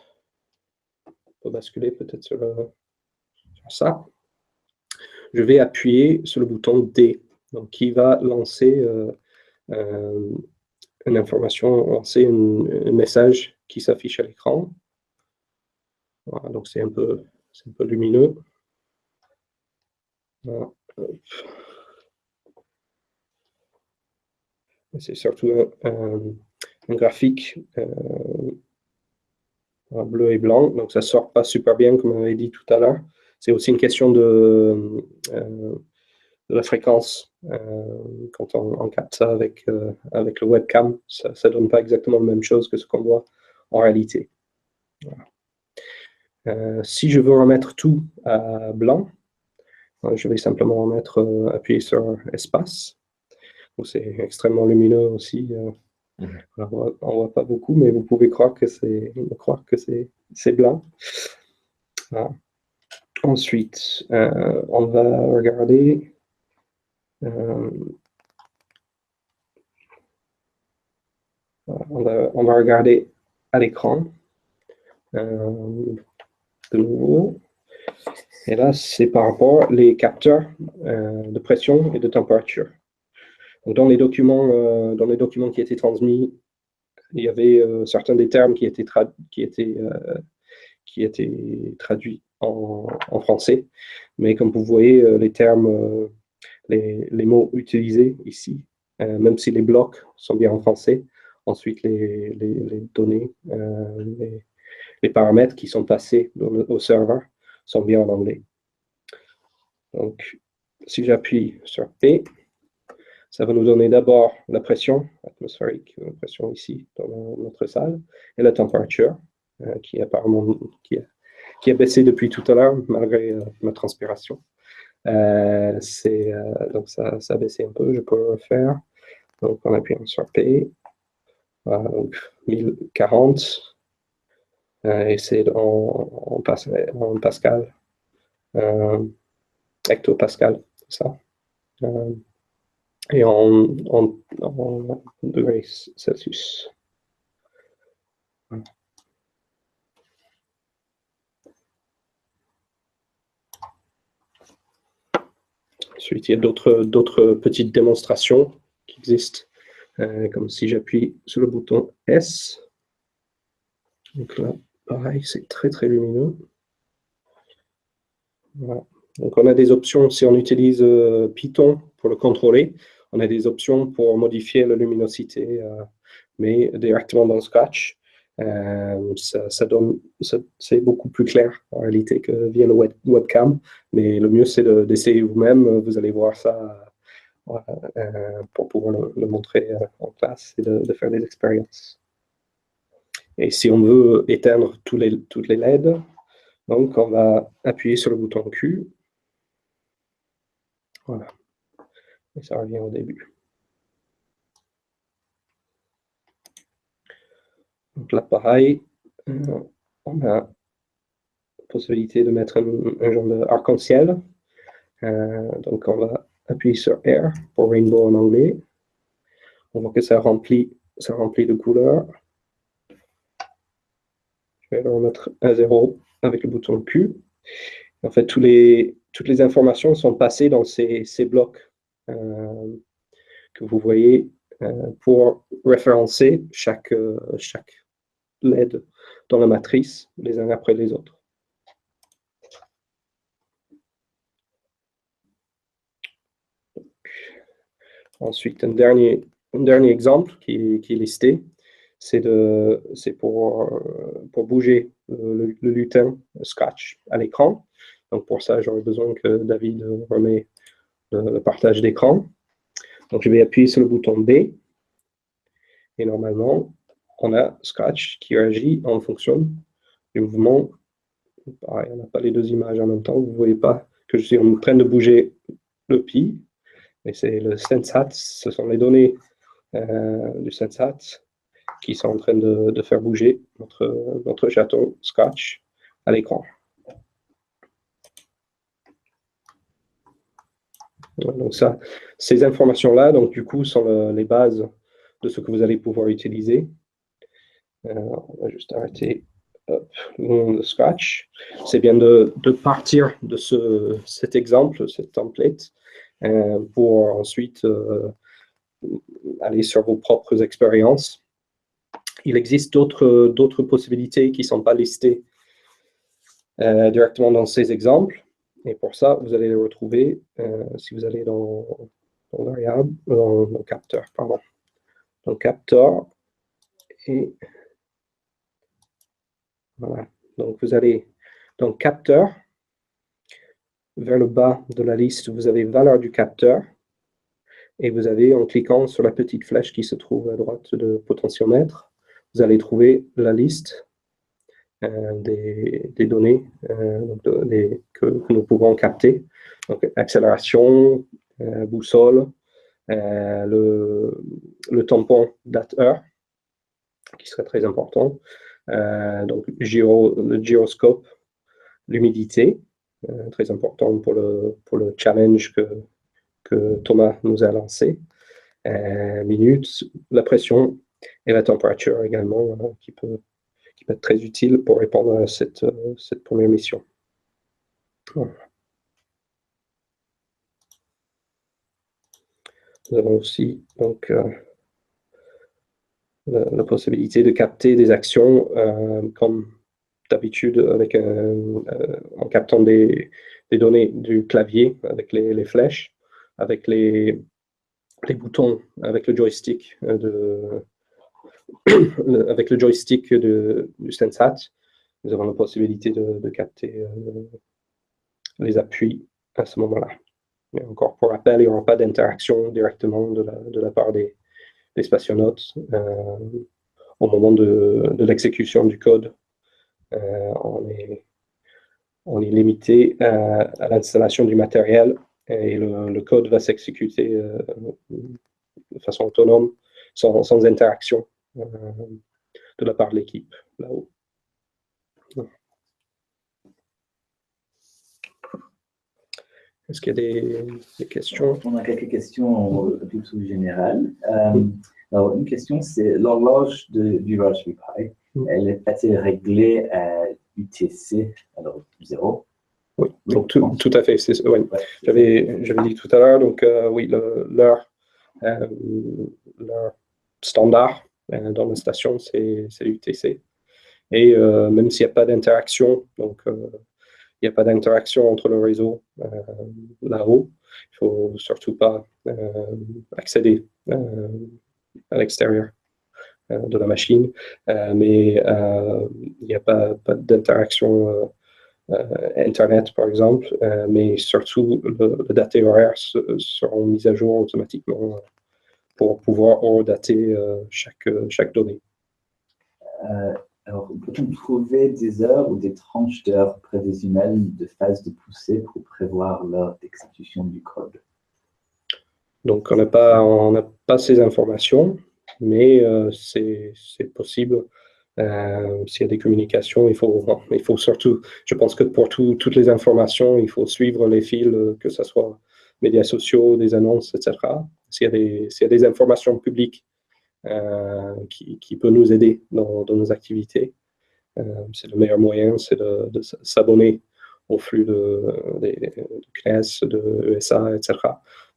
on peut basculer peut-être sur ça. Je vais appuyer sur le bouton D, donc qui va lancer une information, lancer un message qui s'affiche à l'écran. Voilà, donc c'est un peu lumineux. Voilà. C'est surtout un graphique en bleu et blanc, donc ça ne sort pas super bien comme on avait dit tout à l'heure. C'est aussi une question de la fréquence. Quand on capte ça avec le webcam, ça ne donne pas exactement la même chose que ce qu'on voit en réalité. Voilà. Si je veux remettre tout à blanc, je vais simplement appuyer sur espace. C'est extrêmement lumineux aussi. On ne voit pas beaucoup, mais vous pouvez croire que c'est blanc. Voilà. Ensuite, on va regarder on va regarder à l'écran de nouveau. Et là, c'est par rapport aux capteurs de pression et de température. Donc, dans les documents qui étaient transmis, il y avait certains des termes qui étaient traduits en français. Mais comme vous voyez, les termes, les mots utilisés ici, même si les blocs sont bien en français, ensuite les données, les paramètres qui sont passés au serveur sont bien en anglais. Donc, si j'appuie sur P, ça va nous donner d'abord la pression atmosphérique, la pression ici dans notre salle, et la température qui a baissé depuis tout à l'heure malgré ma transpiration. Donc ça a baissé un peu, je peux le refaire. Donc en appuyant sur P, voilà, donc 1040, et c'est en Pascal, hectopascal, c'est ça. Et en degrés Celsius. Voilà. Ensuite, il y a d'autres petites démonstrations qui existent, comme si j'appuie sur le bouton S. Donc là, pareil, c'est très très lumineux. Voilà. Donc on a des options, si on utilise Python pour le contrôler, on a des options pour modifier la luminosité, mais directement dans Scratch, c'est beaucoup plus clair en réalité que via le webcam, mais le mieux c'est d'essayer vous-même, vous allez voir ça pour pouvoir le montrer en classe et de faire des expériences. Et si on veut éteindre toutes les LED, donc on va appuyer sur le bouton Q. Voilà. Et ça revient au début. Donc là, pareil, on a la possibilité de mettre un genre d'arc-en-ciel. Donc on va appuyer sur R pour Rainbow en anglais. On voit que ça remplit de couleurs. Je vais le remettre à 0 avec le bouton Q. En fait, toutes les informations sont passées dans ces blocs que vous voyez pour référencer chaque LED dans la matrice, les uns après les autres. Ensuite, un dernier exemple qui est listé, c'est pour bouger le lutin Scratch à l'écran. Donc pour ça, j'aurais besoin que David remet le partage d'écran. Donc je vais appuyer sur le bouton B, et normalement, on a Scratch qui réagit en fonction du mouvement. Pareil, on n'a pas les deux images en même temps, vous ne voyez pas que je suis en train de bouger le pi, Et c'est le Sensat, ce sont les données du Sensat qui sont en train de faire bouger notre chaton Scratch à l'écran. Donc ça, ces informations-là, donc du coup, sont les bases de ce que vous allez pouvoir utiliser. On va juste arrêter le nom de Scratch. C'est bien de partir de cet exemple, cette template, pour ensuite aller sur vos propres expériences. Il existe d'autres possibilités qui ne sont pas listées directement dans ces exemples. Et pour ça, vous allez les retrouver si vous allez dans variable, dans capteur, pardon. Dans capteur, et voilà. Donc vous allez dans capteur, vers le bas de la liste, vous avez valeur du capteur, et vous avez, en cliquant sur la petite flèche qui se trouve à droite de potentiomètre, vous allez trouver la liste des données que nous pouvons capter. Donc, accélération, boussole, le tampon date-heure, qui serait très important. Donc, le gyroscope, l'humidité, très important pour le challenge que Thomas nous a lancé. Minutes, la pression et la température également, qui peut être très utile pour répondre à cette première mission. Voilà. Nous avons aussi donc la possibilité de capter des actions comme d'habitude en captant des données du clavier avec les flèches, avec les boutons, avec le joystick avec le joystick du Sensat. Nous avons la possibilité de capter les appuis à ce moment-là. Mais encore pour rappel, il n'y aura pas d'interaction directement de la part des spationautes au moment de l'exécution du code. On est limité à l'installation du matériel et le code va s'exécuter de façon autonome, sans interaction de la part de l'équipe là-haut. Est-ce qu'il y a des questions? On a quelques questions plutôt générales. Alors, une question, c'est l'horloge du Raspberry Pi. Elle est réglée à UTC, alors 0? Oui, donc tout à fait. Ouais. J'avais dit tout à l'heure, donc oui, l'heure standard dans la station, c'est l'UTC. Et même s'il n'y a pas d'interaction, donc il n'y a pas d'interaction entre le réseau là-haut, il ne faut surtout pas accéder à l'extérieur de la machine, mais il n'y a pas d'interaction Internet, par exemple, mais surtout le daté horaire seront mises à jour automatiquement pour pouvoir redater chaque donnée. Alors, peut-on trouver des heures ou des tranches d'heures prévisionnelles de phase de poussée pour prévoir l'heure d'exécution du code? Donc, on n'a pas ces informations, mais c'est possible. S'il y a des communications, il faut surtout, je pense que pour toutes les informations, il faut suivre les fils, que ce soit médias sociaux, des annonces, etc. S'il y a des informations publiques qui peuvent nous aider dans nos activités, c'est le meilleur moyen, c'est de s'abonner au flux de CNES, de ESA, etc.,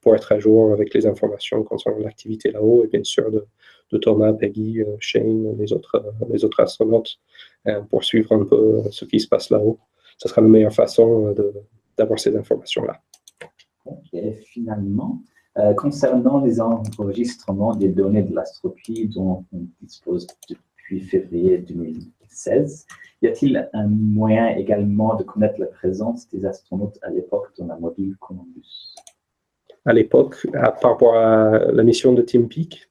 pour être à jour avec les informations concernant l'activité là-haut, et bien sûr de Thomas, Peggy, Shane, les autres astronautes, pour suivre un peu ce qui se passe là-haut. Ce sera la meilleure façon d'avoir ces informations-là. Et finalement, concernant les enregistrements des données de l'astropie dont on dispose depuis février 2016, y a-t-il un moyen également de connaître la présence des astronautes à l'époque dans la module Columbus? À l'époque, par rapport à la mission de Tim Peake?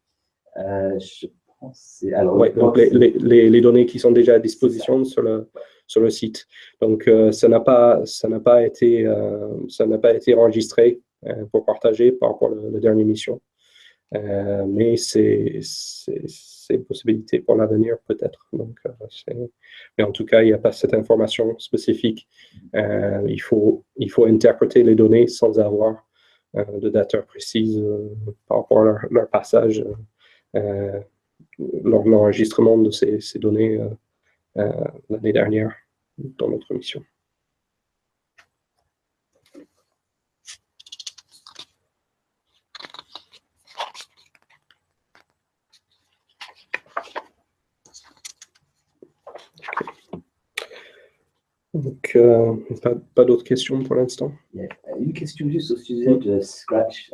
Je pense alors, ouais, donc les données qui sont déjà à disposition sur le site. Donc ça n'a pas été enregistré pour partager par rapport à la dernière mission. Mais c'est une possibilité pour l'avenir, peut-être. Mais en tout cas, il n'y a pas cette information spécifique. Il faut interpréter les données sans avoir de data précise par rapport à leur passage lors de l'enregistrement de ces données l'année dernière dans notre mission. Donc, pas d'autres questions pour l'instant. Une question juste au sujet de Scratch.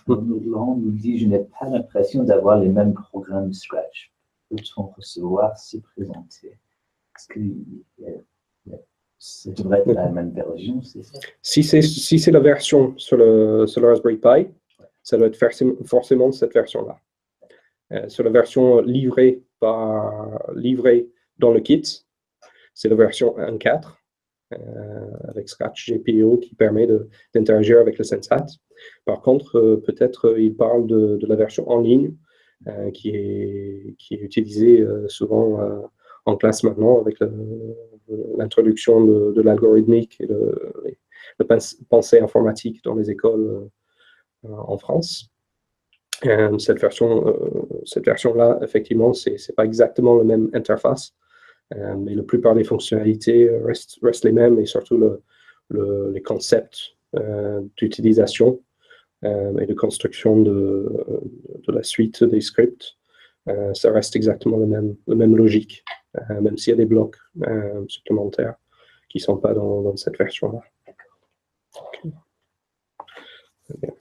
Laurent nous dit, je n'ai pas l'impression d'avoir les mêmes programmes Scratch. Peut-on recevoir, se présenter? Est-ce que ça devrait être la même version, c'est ça? Si c'est la version sur le Raspberry Pi, ça doit être forcément cette version-là. Sur la version livrée dans le kit, c'est la version 1.4 avec Scratch GPIO qui permet d'interagir avec le Sensat. Par contre, peut-être il parle de la version en ligne qui est utilisée souvent en classe maintenant avec l'introduction de l'algorithmique et de pensée informatique dans les écoles en France. Cette version-là, effectivement, c'est pas exactement la même interface. Mais la plupart des fonctionnalités restent les mêmes et surtout les concepts d'utilisation et de construction de la suite des scripts, ça reste exactement la même logique, même s'il y a des blocs supplémentaires qui ne sont pas dans cette version-là. Okay.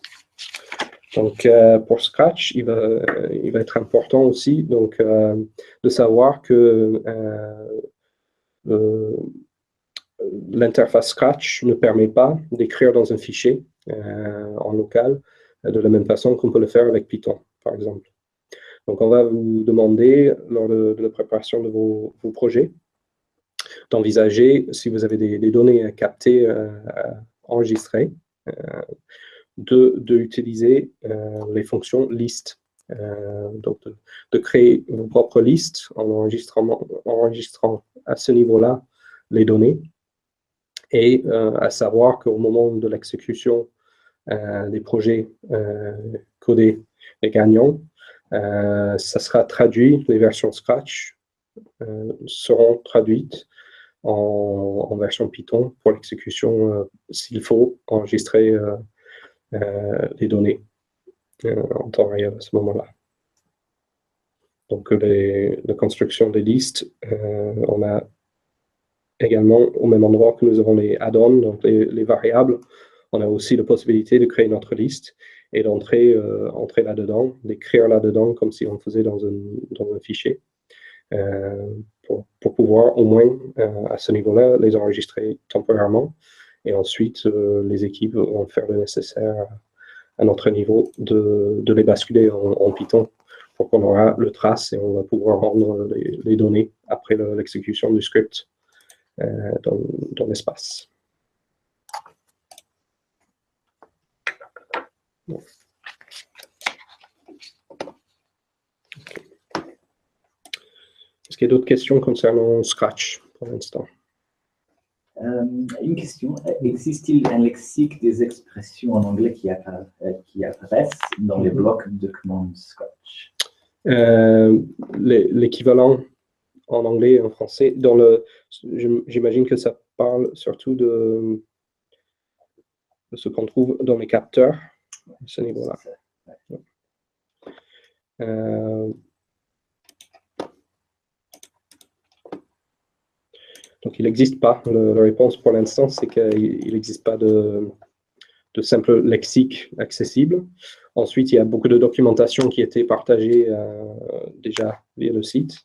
Donc, pour Scratch, il va être important aussi donc, de savoir que l'interface Scratch ne permet pas d'écrire dans un fichier en local de la même façon qu'on peut le faire avec Python, par exemple. Donc, on va vous demander, lors de la préparation de vos projets, d'envisager, si vous avez des données à capter, enregistrées, d'utiliser les fonctions list. Donc, de créer vos propres listes en enregistrant à ce niveau-là les données. Et à savoir qu'au moment de l'exécution des projets codés et gagnants, ça sera traduit, les versions Scratch seront traduites en version Python pour l'exécution, s'il faut, enregistrer les données en temps réel à ce moment-là. Donc, la construction des listes, on a également, au même endroit que nous avons les add-ons, donc les variables, on a aussi la possibilité de créer notre liste et d'entrer là-dedans, d'écrire là-dedans comme si on faisait dans un fichier, pour pouvoir au moins, à ce niveau-là, les enregistrer temporairement. Et ensuite, les équipes vont faire le nécessaire à notre niveau de les basculer en Python pour qu'on aura le trace et on va pouvoir rendre les données après l'exécution du script dans l'espace. Bon. Okay. Est-ce qu'il y a d'autres questions concernant Scratch pour l'instant? Une question, existe-t-il un lexique des expressions en anglais qui apparaissent dans les blocs de commande Scratch? L'équivalent en anglais et en français, j'imagine que ça parle surtout de ce qu'on trouve dans les capteurs, à ce niveau-là. Donc, il n'existe pas. La réponse pour l'instant, c'est qu'il n'existe pas de simple lexique accessible. Ensuite, il y a beaucoup de documentation qui a été partagée déjà via le site.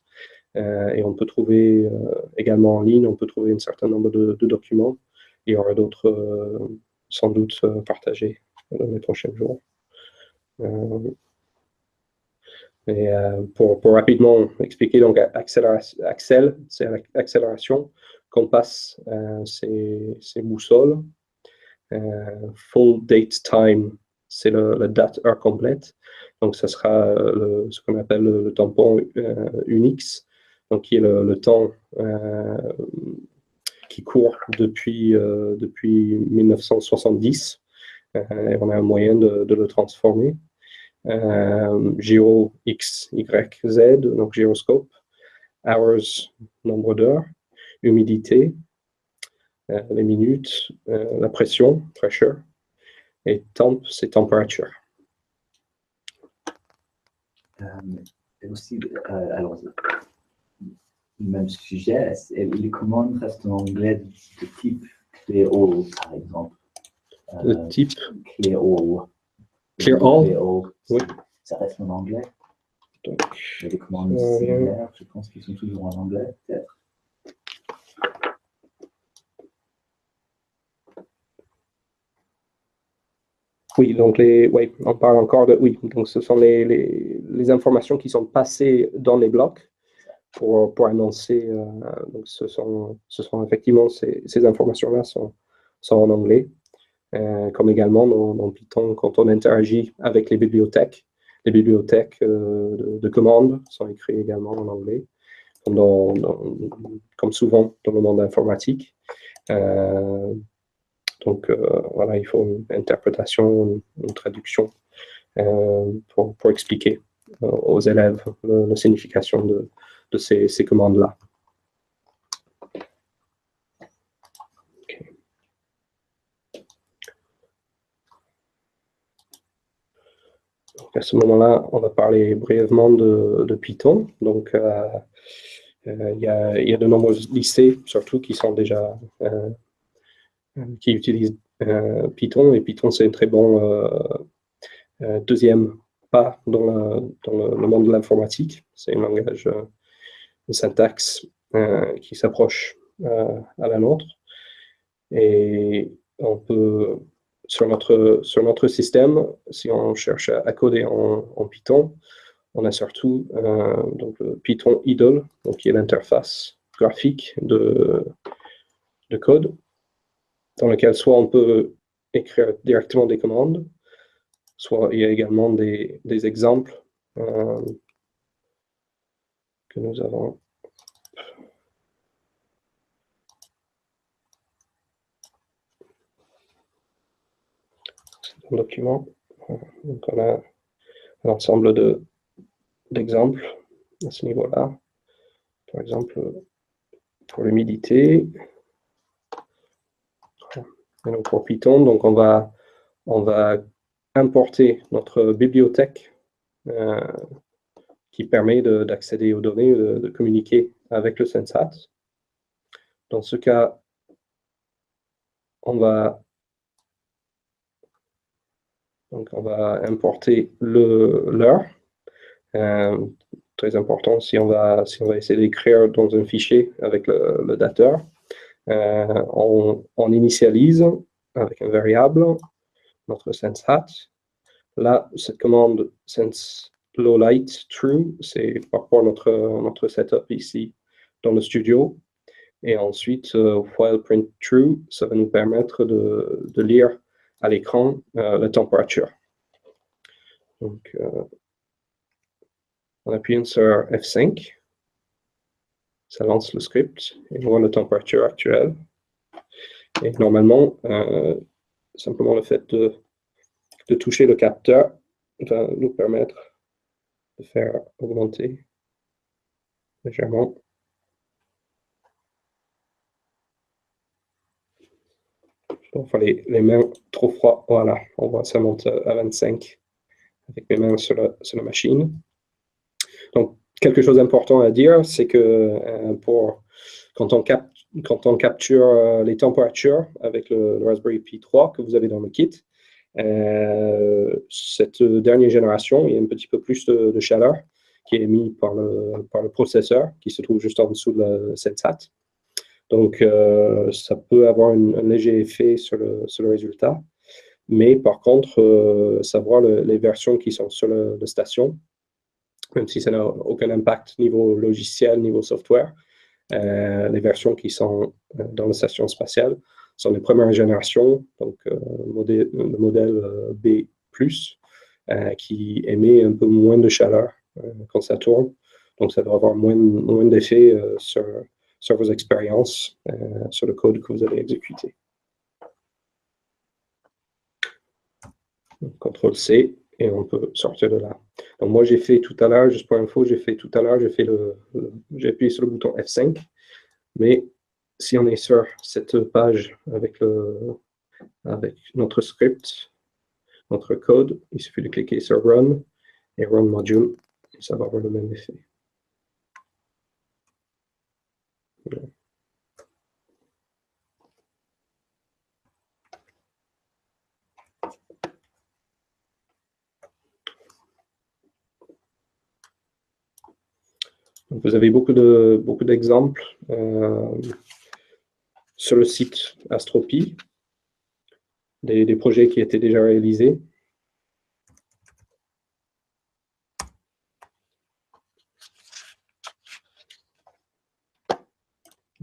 Et on peut trouver également en ligne, on peut trouver un certain nombre de documents. Il y aura d'autres sans doute partagés dans les prochains jours. Et pour rapidement expliquer, donc Accel, c'est l'accélération qu'on passe ces boussoles Full date time, c'est la date heure complète. Donc, ça sera ce qu'on appelle le tampon Unix, donc qui est le temps qui court depuis 1970. Et on a un moyen de le transformer. Gyro X, Y, Z, donc gyroscope. Hours, nombre d'heures. Humidité, les minutes. La pression, pressure. Et temp, c'est temperature. Et aussi, alors, le même sujet, les commandes restent en anglais de type clear all, par exemple. Le type Clear all. Clear all, Clear all, oui. Ça reste en anglais. Donc, Il y a des commandes similaires, je pense qu'ils sont toujours en anglais, peut-être. oui, donc on parle encore de donc ce sont les informations qui sont passées dans les blocs pour annoncer. Donc ce sont effectivement ces informations-là sont en anglais, comme également dans Python quand on interagit avec les bibliothèques. Les bibliothèques de commandes sont écrites également en anglais, comme souvent dans le monde informatique. Donc, voilà, il faut une interprétation, une traduction pour expliquer aux élèves la signification de ces commandes-là. Okay. Donc, à ce moment-là, on va parler brièvement de Python. Donc, il y a de nombreux lycées, surtout, qui sont déjà qui utilisent Python, et Python, c'est un très bon deuxième pas dans le monde de l'informatique. C'est un langage, une syntaxe qui s'approche à la nôtre. Et on peut, sur notre système, si on cherche à coder en Python, on a surtout donc, le Python idle, donc qui est l'interface graphique de code, dans lequel soit on peut écrire directement des commandes, soit il y a également des exemples que nous avons. C'est un document. Donc on a un ensemble d'exemples à ce niveau-là. Par exemple, pour l'humidité. Et donc pour Python, donc on va importer notre bibliothèque qui permet d'accéder aux données, de communiquer avec le Sensat. Dans ce cas, on va importer l'heure. Très important si on va essayer d'écrire dans un fichier avec le dateur. On initialise avec un variable notre sensHat. Là, cette commande senseLowLight true, c'est par rapport à notre setup ici dans le studio. Et ensuite, while print true, ça va nous permettre de lire à l'écran la température. Donc, en appuyant sur F5, ça lance le script et on voit la température actuelle. Et normalement, simplement le fait de toucher le capteur va nous permettre de faire augmenter légèrement. Donc, les mains trop froides, voilà, on voit ça monte à 25 avec mes mains sur la machine. Donc, quelque chose d'important à dire, c'est que quand on capture les températures avec le Raspberry Pi 3 que vous avez dans le kit, cette dernière génération, il y a un petit peu plus de chaleur qui est émise par le processeur qui se trouve juste en dessous de la sensat. Donc, ça peut avoir un léger effet sur le résultat. Mais par contre, savoir les versions qui sont sur la station, même si ça n'a aucun impact niveau logiciel, niveau software, les versions qui sont dans la station spatiale sont les premières générations, donc le modèle B+, qui émet un peu moins de chaleur quand ça tourne. Donc, ça va avoir moins d'effet sur vos expériences, sur le code que vous allez exécuter. CTRL-C, et on peut sortir de là. Donc, moi, j'ai fait tout à l'heure, juste pour info, j'ai appuyé sur le bouton F5, mais si on est sur cette page avec notre script, notre code, il suffit de cliquer sur Run et Run Module, et ça va avoir le même effet. Voilà. Donc, vous avez beaucoup d'exemples sur le site Astropy, des projets qui étaient déjà réalisés.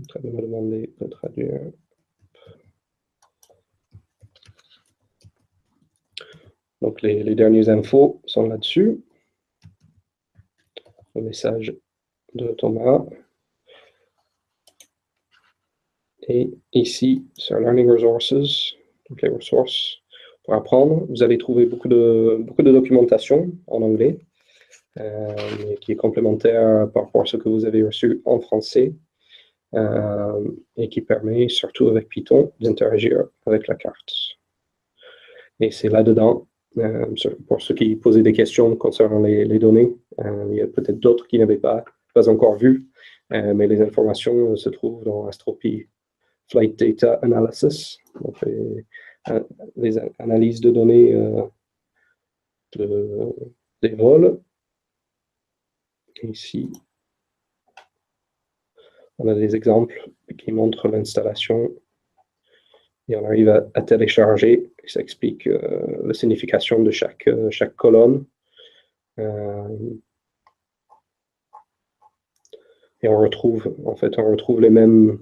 Très bien, me demander de traduire. Donc, les dernières infos sont là-dessus. Le message de Thomas. Et ici, sur Learning Resources, donc les ressources pour apprendre, vous allez trouver beaucoup de documentation en anglais, qui est complémentaire par rapport à ce que vous avez reçu en français, et qui permet, surtout avec Python, d'interagir avec la carte. Et c'est là-dedans, pour ceux qui posaient des questions concernant les données, il y a peut-être d'autres qui n'avaient pas encore vu, mais les informations se trouvent dans Astropy Flight Data Analysis, donc les analyses de données des vols. Et ici, on a des exemples qui montrent l'installation. Et on arrive à télécharger, et ça explique la signification de chaque colonne. Et on retrouve les mêmes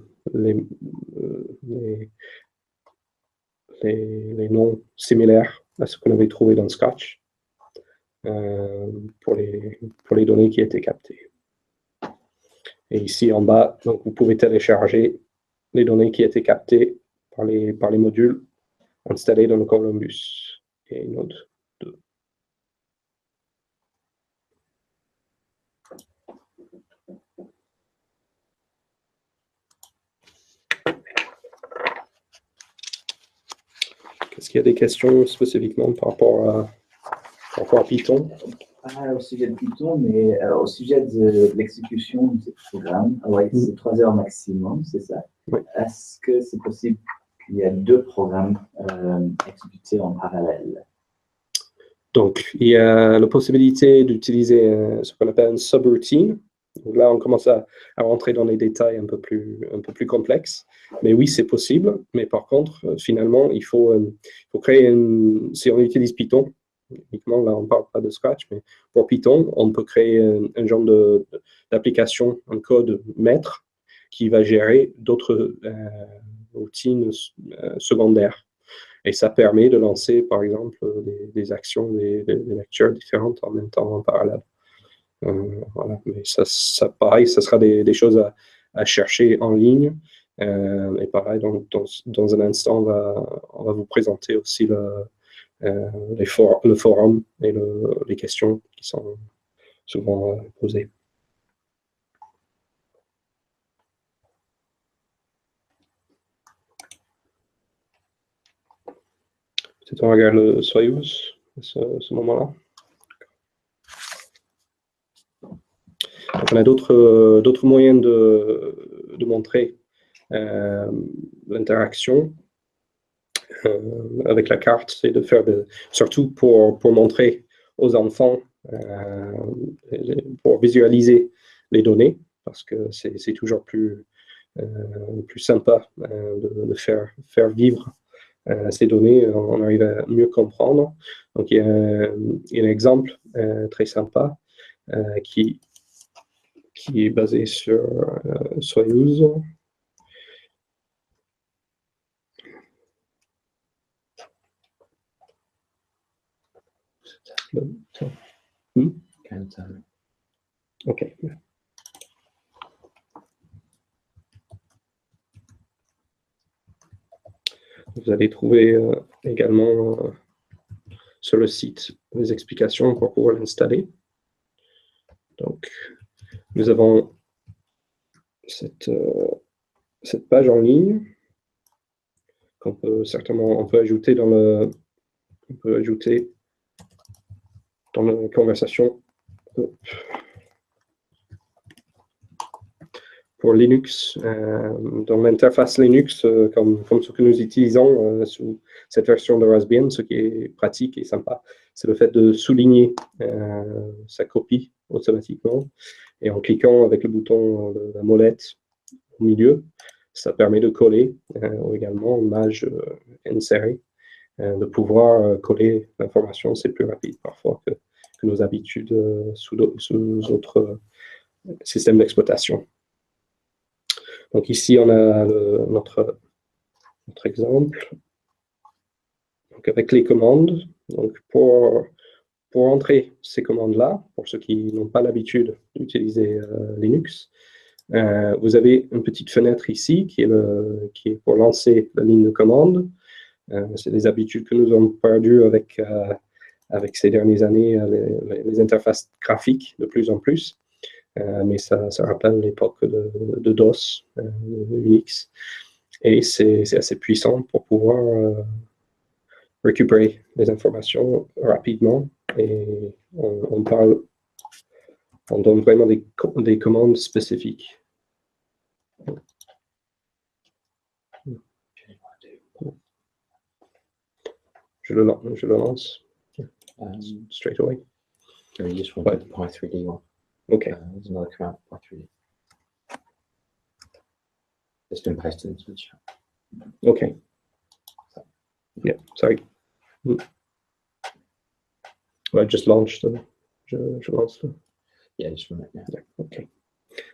les noms similaires à ce qu'on avait trouvé dans Scratch pour les données qui étaient captées. Et ici en bas, donc vous pouvez télécharger les données qui étaient captées par les modules installés dans le Columbus et Node 2. Est-ce qu'il y a des questions spécifiquement par rapport à Python? Au sujet de Python, mais au sujet de l'exécution de ce programme, c'est 3 heures maximum, c'est ça? Oui. Est-ce que c'est possible qu'il y ait 2 programmes exécutés en parallèle? Donc, il y a la possibilité d'utiliser ce qu'on appelle une subroutine. Donc là, on commence à rentrer dans les détails un peu plus complexes. Mais oui, c'est possible. Mais par contre, finalement, il faut créer si on utilise Python, uniquement, là, on ne parle pas de Scratch, mais pour Python, on peut créer un genre d'application, un code maître qui va gérer d'autres routines secondaires. Et ça permet de lancer, par exemple, des actions, des lectures différentes en même temps, en parallèle. Voilà. Mais ça, pareil, ça sera des choses à chercher en ligne. Et pareil, dans un instant, on va vous présenter aussi le forum et les questions qui sont souvent posées. Peut-être on regarde le Soyuz à ce moment-là. Donc, on a d'autres moyens de montrer l'interaction avec la carte, c'est de faire surtout pour montrer aux enfants, pour visualiser les données, parce que c'est toujours plus sympa de faire vivre ces données, on arrive à mieux comprendre. Donc, il y a un exemple très sympa qui est basé sur Soyuz. Can OK. Vous allez trouver également sur le site des explications pour pouvoir l'installer. Donc, nous avons cette page en ligne qu'on peut certainement ajouter dans la conversation pour Linux, dans l'interface Linux, comme ce que nous utilisons sous cette version de Raspbian. Ce qui est pratique et sympa, c'est le fait de souligner sa copie automatiquement. Et en cliquant avec le bouton de la molette au milieu, ça permet de coller, ou également, image insérée, de pouvoir coller l'information. C'est plus rapide parfois que nos habitudes sous autres systèmes d'exploitation. Donc ici, on a notre exemple. Donc avec les commandes, donc pour entrer ces commandes-là, pour ceux qui n'ont pas l'habitude d'utiliser Linux, vous avez une petite fenêtre ici qui est pour lancer la ligne de commande. C'est des habitudes que nous avons perdues avec ces dernières années, les interfaces graphiques de plus en plus. Mais ça rappelle l'époque de DOS, Unix. Et c'est assez puissant pour pouvoir récupérer les informations rapidement. Et on donne vraiment des commandes spécifiques. Je le lance straight away. you just want the Py3D one. OK. There's another command, Py3D. It's been pasted into the chat. OK. Yeah, sorry. I just launched. Je lance. Yeah, just run it. Yeah. OK.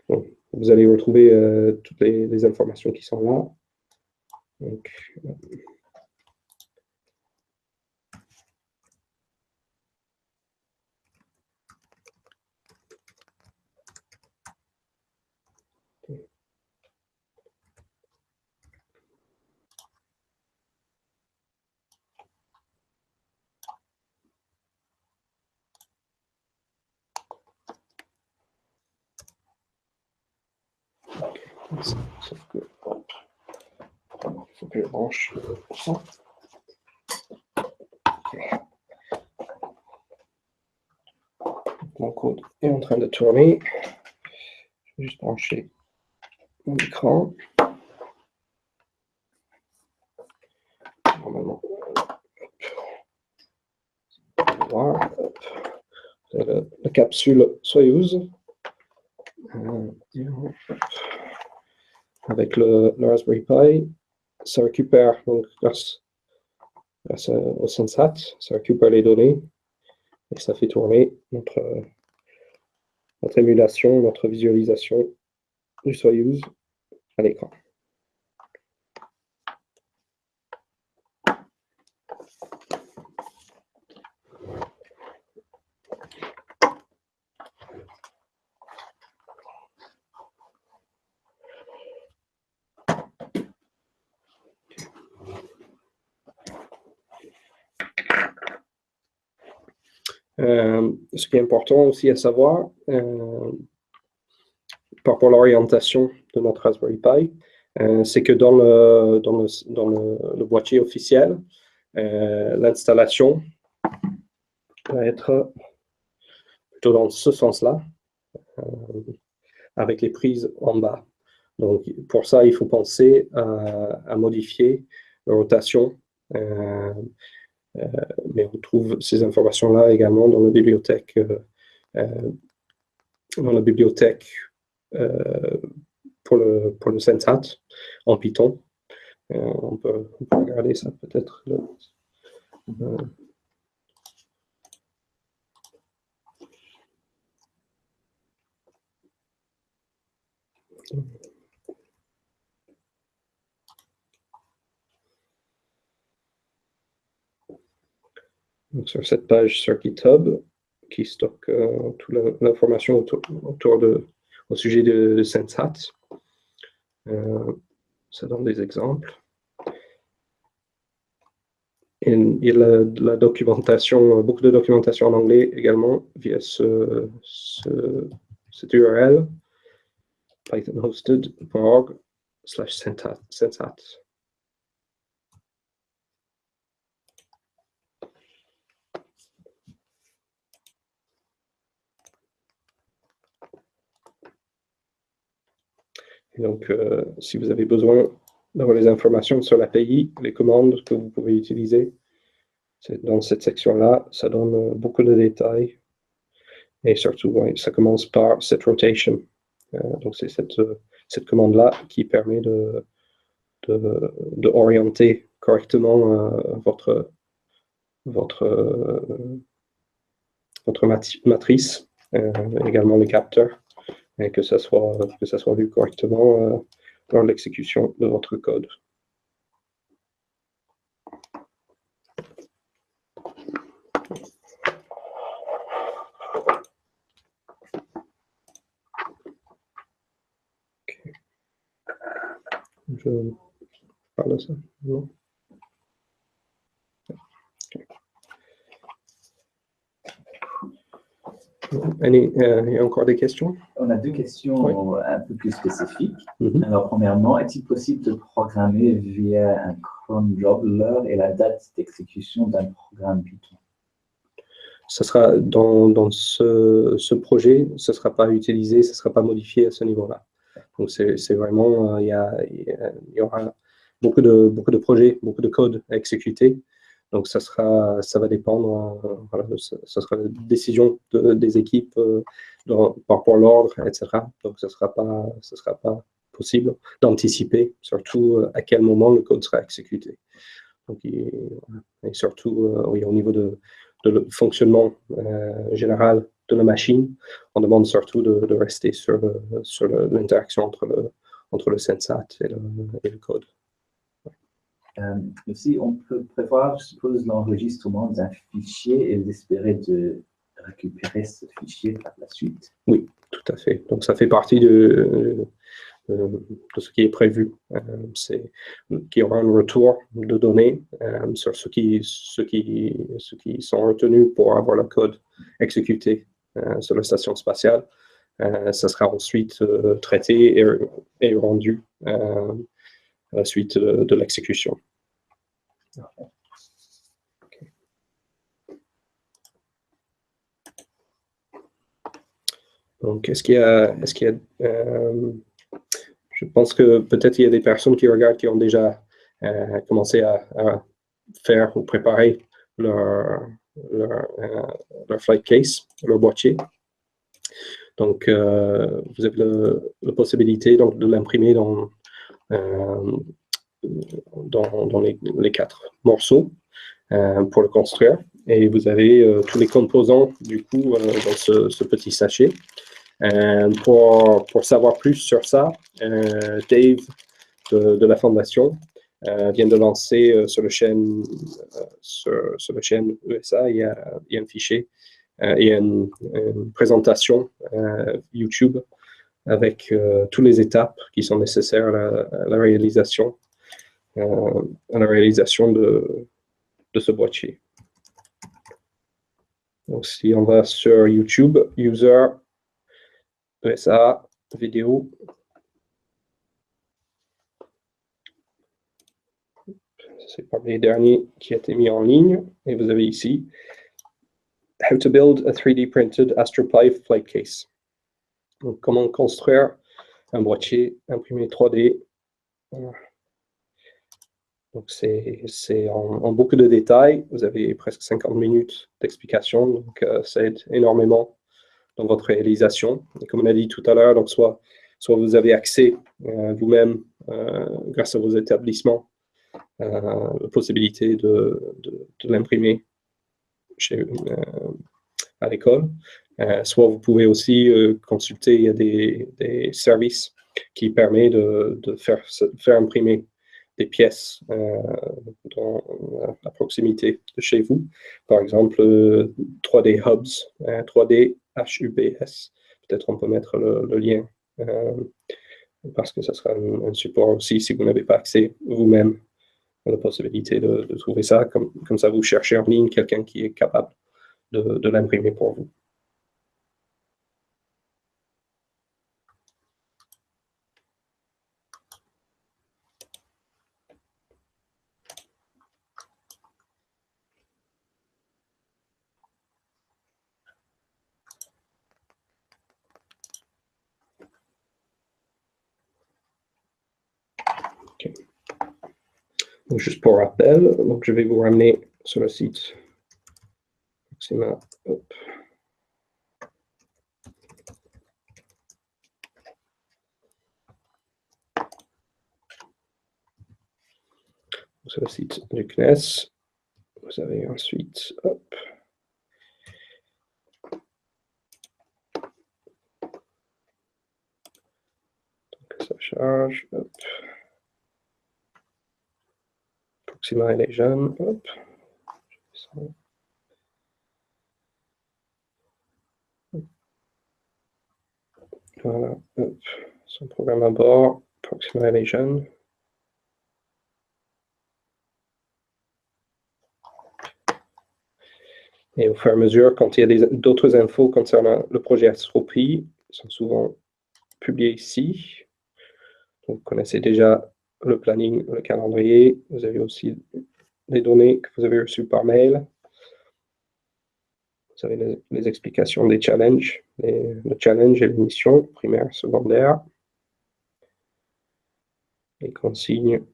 Bon, vous allez retrouver toutes les informations qui sont là. Donc, sauf que, hop, il faut que je branche ça. Mon code est en train de tourner. Je vais juste brancher mon écran. Normalement, voilà. La capsule Soyuz. Avec le Raspberry Pi, ça récupère, donc grâce au Sensat, ça récupère les données et ça fait tourner notre émulation, notre visualisation du Soyuz à l'écran. Ce qui est important aussi à savoir, par rapport à l'orientation de notre Raspberry Pi, c'est que dans le boîtier officiel, l'installation va être plutôt dans ce sens-là, avec les prises en bas. Donc, pour ça, il faut penser à modifier la rotation. Mais on trouve ces informations-là également dans la bibliothèque, pour le Sensat en Python. On peut regarder ça peut-être. Donc, sur cette page sur GitHub, qui stocke toute l'information au sujet de Sensat. Ça donne des exemples. Et il y a la documentation, beaucoup de documentation en anglais également via cette URL, pythonhosted.org/sensat. Et donc, si vous avez besoin d'avoir les informations sur l'API, les commandes que vous pouvez utiliser, c'est dans cette section-là, ça donne beaucoup de détails. Et surtout, ouais, ça commence par cette rotation. Donc, c'est cette commande-là qui permet de orienter correctement votre matrice, également les capteurs, et que ça soit vu correctement lors de l'exécution de votre code. Okay. Je parle de ça, non? Okay. Il y a encore des questions? On a deux questions un peu plus spécifiques. Mm-hmm. Alors, premièrement, est-il possible de programmer via un cron job l'heure et la date d'exécution d'un programme Python? Ça sera dans ce projet, ce ne sera pas utilisé, ce ne sera pas modifié à ce niveau-là. Donc, c'est vraiment, il y aura beaucoup de projets, beaucoup de code à exécuter. Donc, ça va dépendre, voilà, ça sera la décision des équipes par rapport à l'ordre, etc. Donc, ce ne sera pas possible d'anticiper, surtout à quel moment le code sera exécuté. Donc, et surtout, oui, au niveau de le fonctionnement général de la machine, on demande surtout de rester sur l'interaction entre le Sensat et le code. Aussi, on peut prévoir, je suppose, l'enregistrement d'un fichier et espérer de récupérer ce fichier par la suite. Oui, tout à fait. Donc, ça fait partie de ce qui est prévu. C'est qu'il y aura un retour de données sur ceux qui sont retenus pour avoir le code exécuté sur la station spatiale. Ça sera ensuite traité et rendu à la suite de l'exécution. Okay. Donc, est-ce qu'il y a je pense que peut-être il y a des personnes qui regardent qui ont déjà commencé à faire ou préparer leur flight case, leur boîtier. Donc, vous avez la possibilité donc, de l'imprimer dans les 4 morceaux pour le construire. Et vous avez tous les composants, du coup, dans ce petit sachet. Pour savoir plus sur ça, Dave de la Fondation vient de lancer sur le chaîne ESA, il y a un fichier et une présentation YouTube avec toutes les étapes qui sont nécessaires à la réalisation de ce boîtier. Donc, si on va sur YouTube, User, ESA, vidéo. C'est parmi les derniers qui a été mis en ligne. Et vous avez ici How to build a 3D printed AstroPi flight case. Donc, comment construire un boîtier imprimé 3D. Donc, c'est en beaucoup de détails. Vous avez presque 50 minutes d'explication. Donc, ça aide énormément dans votre réalisation. Et comme on a dit tout à l'heure, donc soit vous avez accès vous-même, grâce à vos établissements, la possibilité de l'imprimer à l'école. Soit vous pouvez aussi consulter, il y a des services qui permettent de faire imprimer des pièces à proximité de chez vous. Par exemple, 3D Hubs, 3D HUBS. Peut-être on peut mettre le lien parce que ça sera un support aussi si vous n'avez pas accès vous-même à la possibilité de trouver ça. Comme ça, vous cherchez en ligne quelqu'un qui est capable de l'imprimer pour vous. Okay. Donc, juste pour rappel, donc je vais vous ramener sur le site Proxima. Hop. Sur le site du CNES. Vous avez ensuite, hop, donc ça charge, hop, Proxima et les jeunes, hop, voilà, hop, son programme à bord, Proxima et les jeunes. Et au fur et à mesure, quand il y a d'autres infos concernant le projet Astropy, ils sont souvent publiés ici. Donc, vous connaissez déjà le planning, le calendrier. Vous avez aussi les données que vous avez reçues par mail. Vous avez les explications des challenges, le challenge et les missions primaires, secondaires. Les consignes.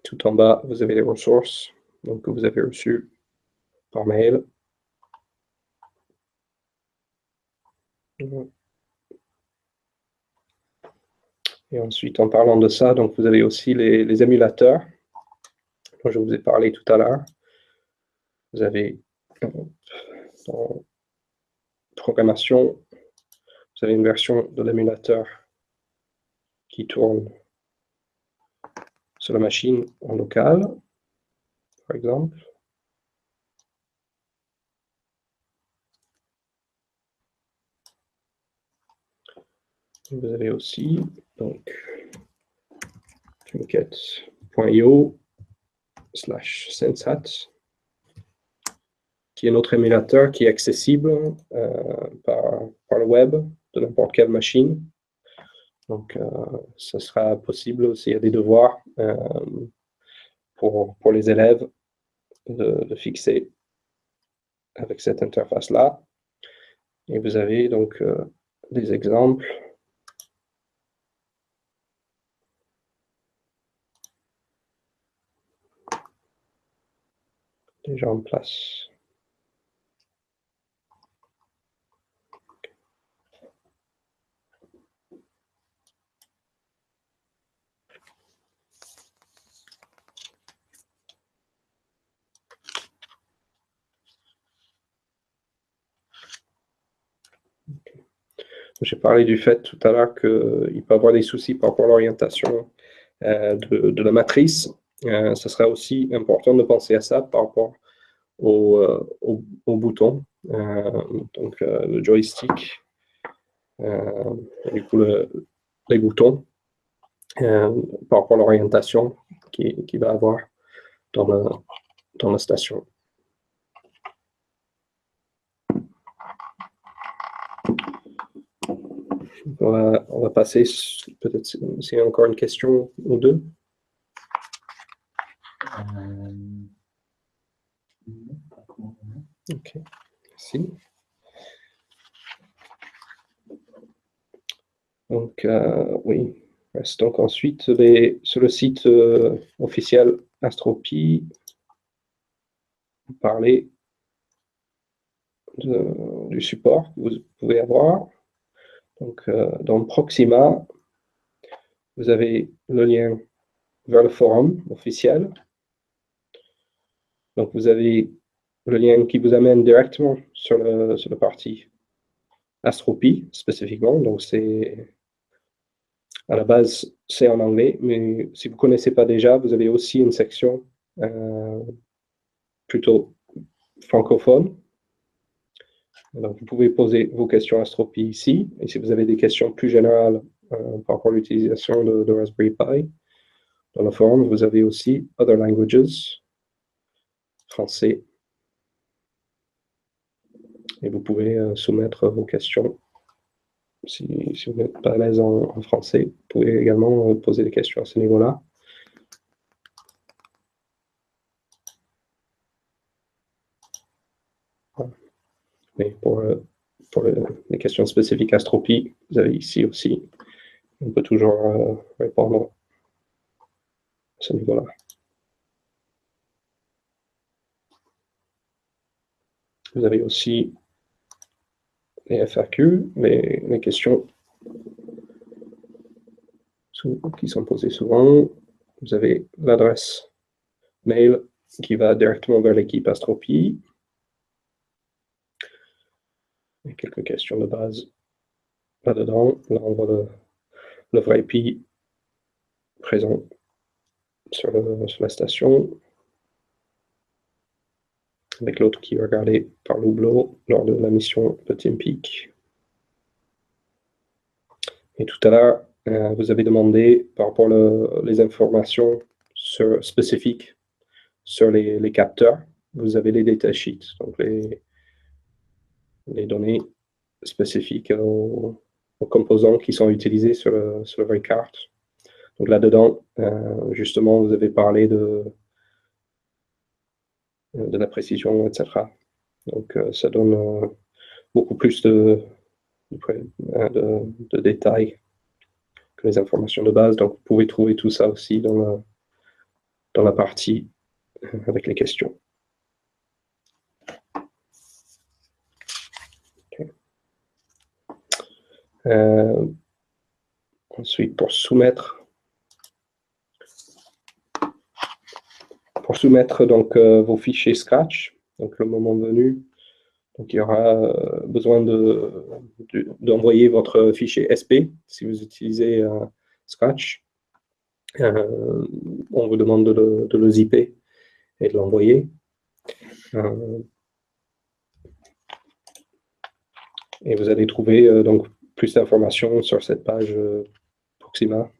Tout en bas, vous avez les ressources donc, que vous avez reçues par mail. Et ensuite, en parlant de ça, donc vous avez aussi les émulateurs dont je vous ai parlé tout à l'heure. Vous avez dans programmation, vous avez une version de l'émulateur qui tourne sur la machine en local, par exemple. Vous avez aussi donc Tomcat.io/Sensat, qui est notre émulateur qui est accessible par le web de n'importe quelle machine. Donc, ce sera possible s'il y a des devoirs pour les élèves de fixer avec cette interface-là. Et vous avez donc des exemples. Déjà en place. J'ai parlé du fait tout à l'heure qu'il peut y avoir des soucis par rapport à l'orientation de la matrice. Ce serait aussi important de penser à ça par rapport au bouton, donc le joystick, du coup les boutons, par rapport à l'orientation qu'il va avoir dans la station. On va passer, peut-être s'il y a encore une question ou deux. Ok, merci. Donc, oui, donc ensuite, sur le site officiel Astropy, vous parlez du support que vous pouvez avoir. Donc, dans Proxima, vous avez le lien vers le forum officiel. Donc, vous avez le lien qui vous amène directement sur le parti astropie spécifiquement, donc c'est à la base c'est en anglais, mais si vous ne connaissez pas déjà, vous avez aussi une section plutôt francophone. Donc vous pouvez poser vos questions astropie ici, et si vous avez des questions plus générales par rapport à l'utilisation de Raspberry Pi, dans le forum, vous avez aussi Other Languages, français, et vous pouvez soumettre vos questions. Si vous n'êtes pas à l'aise en français, vous pouvez également poser des questions à ce niveau-là. Mais pour les questions spécifiques astropie, vous avez ici aussi. On peut toujours répondre à ce niveau-là. Vous avez aussi les FAQ, les questions qui sont posées souvent. Vous avez l'adresse mail qui va directement vers l'équipe Astropie. Et quelques questions de base là-dedans. Là, on voit le vrai IP présent sur la station, avec l'autre qui est regardé par l'Oublo lors de la mission de Team Peak. Et tout à l'heure, vous avez demandé par rapport les informations spécifiques sur les capteurs. Vous avez les datasheets, donc les données spécifiques aux composants qui sont utilisés sur le vraie carte. Donc là-dedans, justement, vous avez parlé de la précision, etc. Donc ça donne beaucoup plus de détails que les informations de base. Donc vous pouvez trouver tout ça aussi dans la partie avec les questions. Okay. Ensuite, pour soumettre donc vos fichiers Scratch, donc le moment venu, donc il y aura besoin d'envoyer votre fichier SP si vous utilisez Scratch. On vous demande de le zipper et de l'envoyer. Et vous allez trouver donc plus d'informations sur cette page Proxima.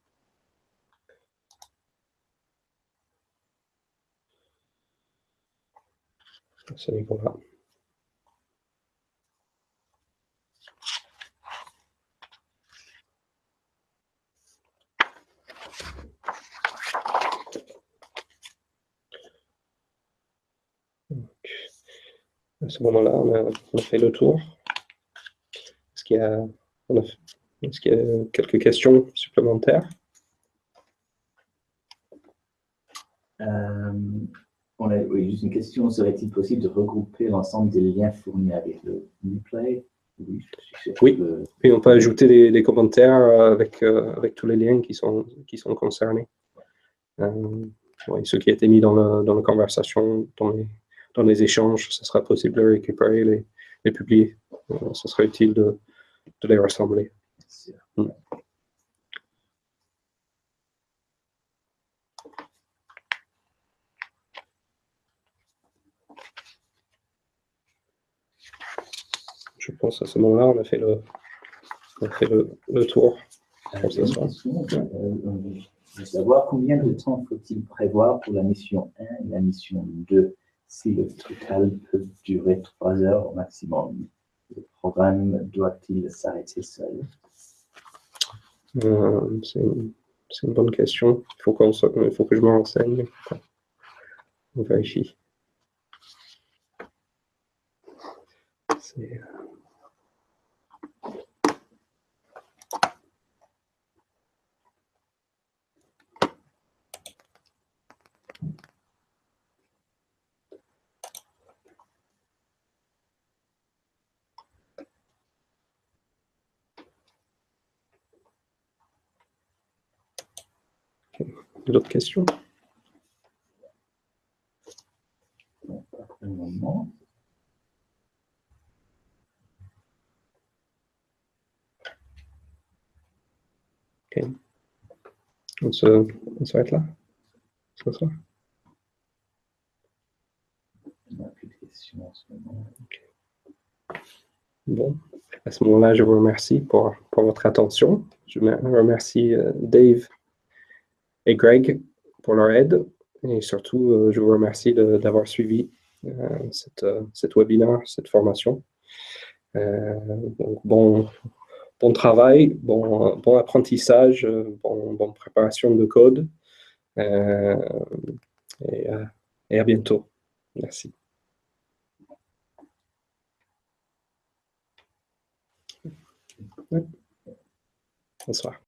À ce niveau-là. À ce moment-là, on a fait le tour. Est-ce qu'il y a quelques questions supplémentaires? Oui, juste une question. Serait-il possible de regrouper l'ensemble des liens fournis avec le replay? Oui, et on peut ajouter des commentaires avec tous les liens qui sont concernés. Oui, ce qui a été mis dans la conversation, dans les échanges, ce sera possible de récupérer, les publier. Ce sera utile de les rassembler. Je pense à ce moment-là, on a fait le tour. Je veux savoir combien de temps faut-il prévoir pour la mission 1 et la mission 2, si le total peut durer 3 heures au maximum. Le programme doit-il s'arrêter seul? C'est une bonne question. Il faut que je me renseigne. On vérifie. D'autres questions? Non, pas pour le moment. OK. On s'arrête là? C'est ça? Il n'y a plus de questions en ce moment. Bon, à ce moment-là, je vous remercie pour votre attention. Je remercie Dave et Greg pour leur aide. Et surtout, je vous remercie d'avoir suivi cette webinaire, cette formation. Donc, bon travail, bon apprentissage, bonne préparation de code. Et à bientôt. Merci. Ouais. Bonsoir.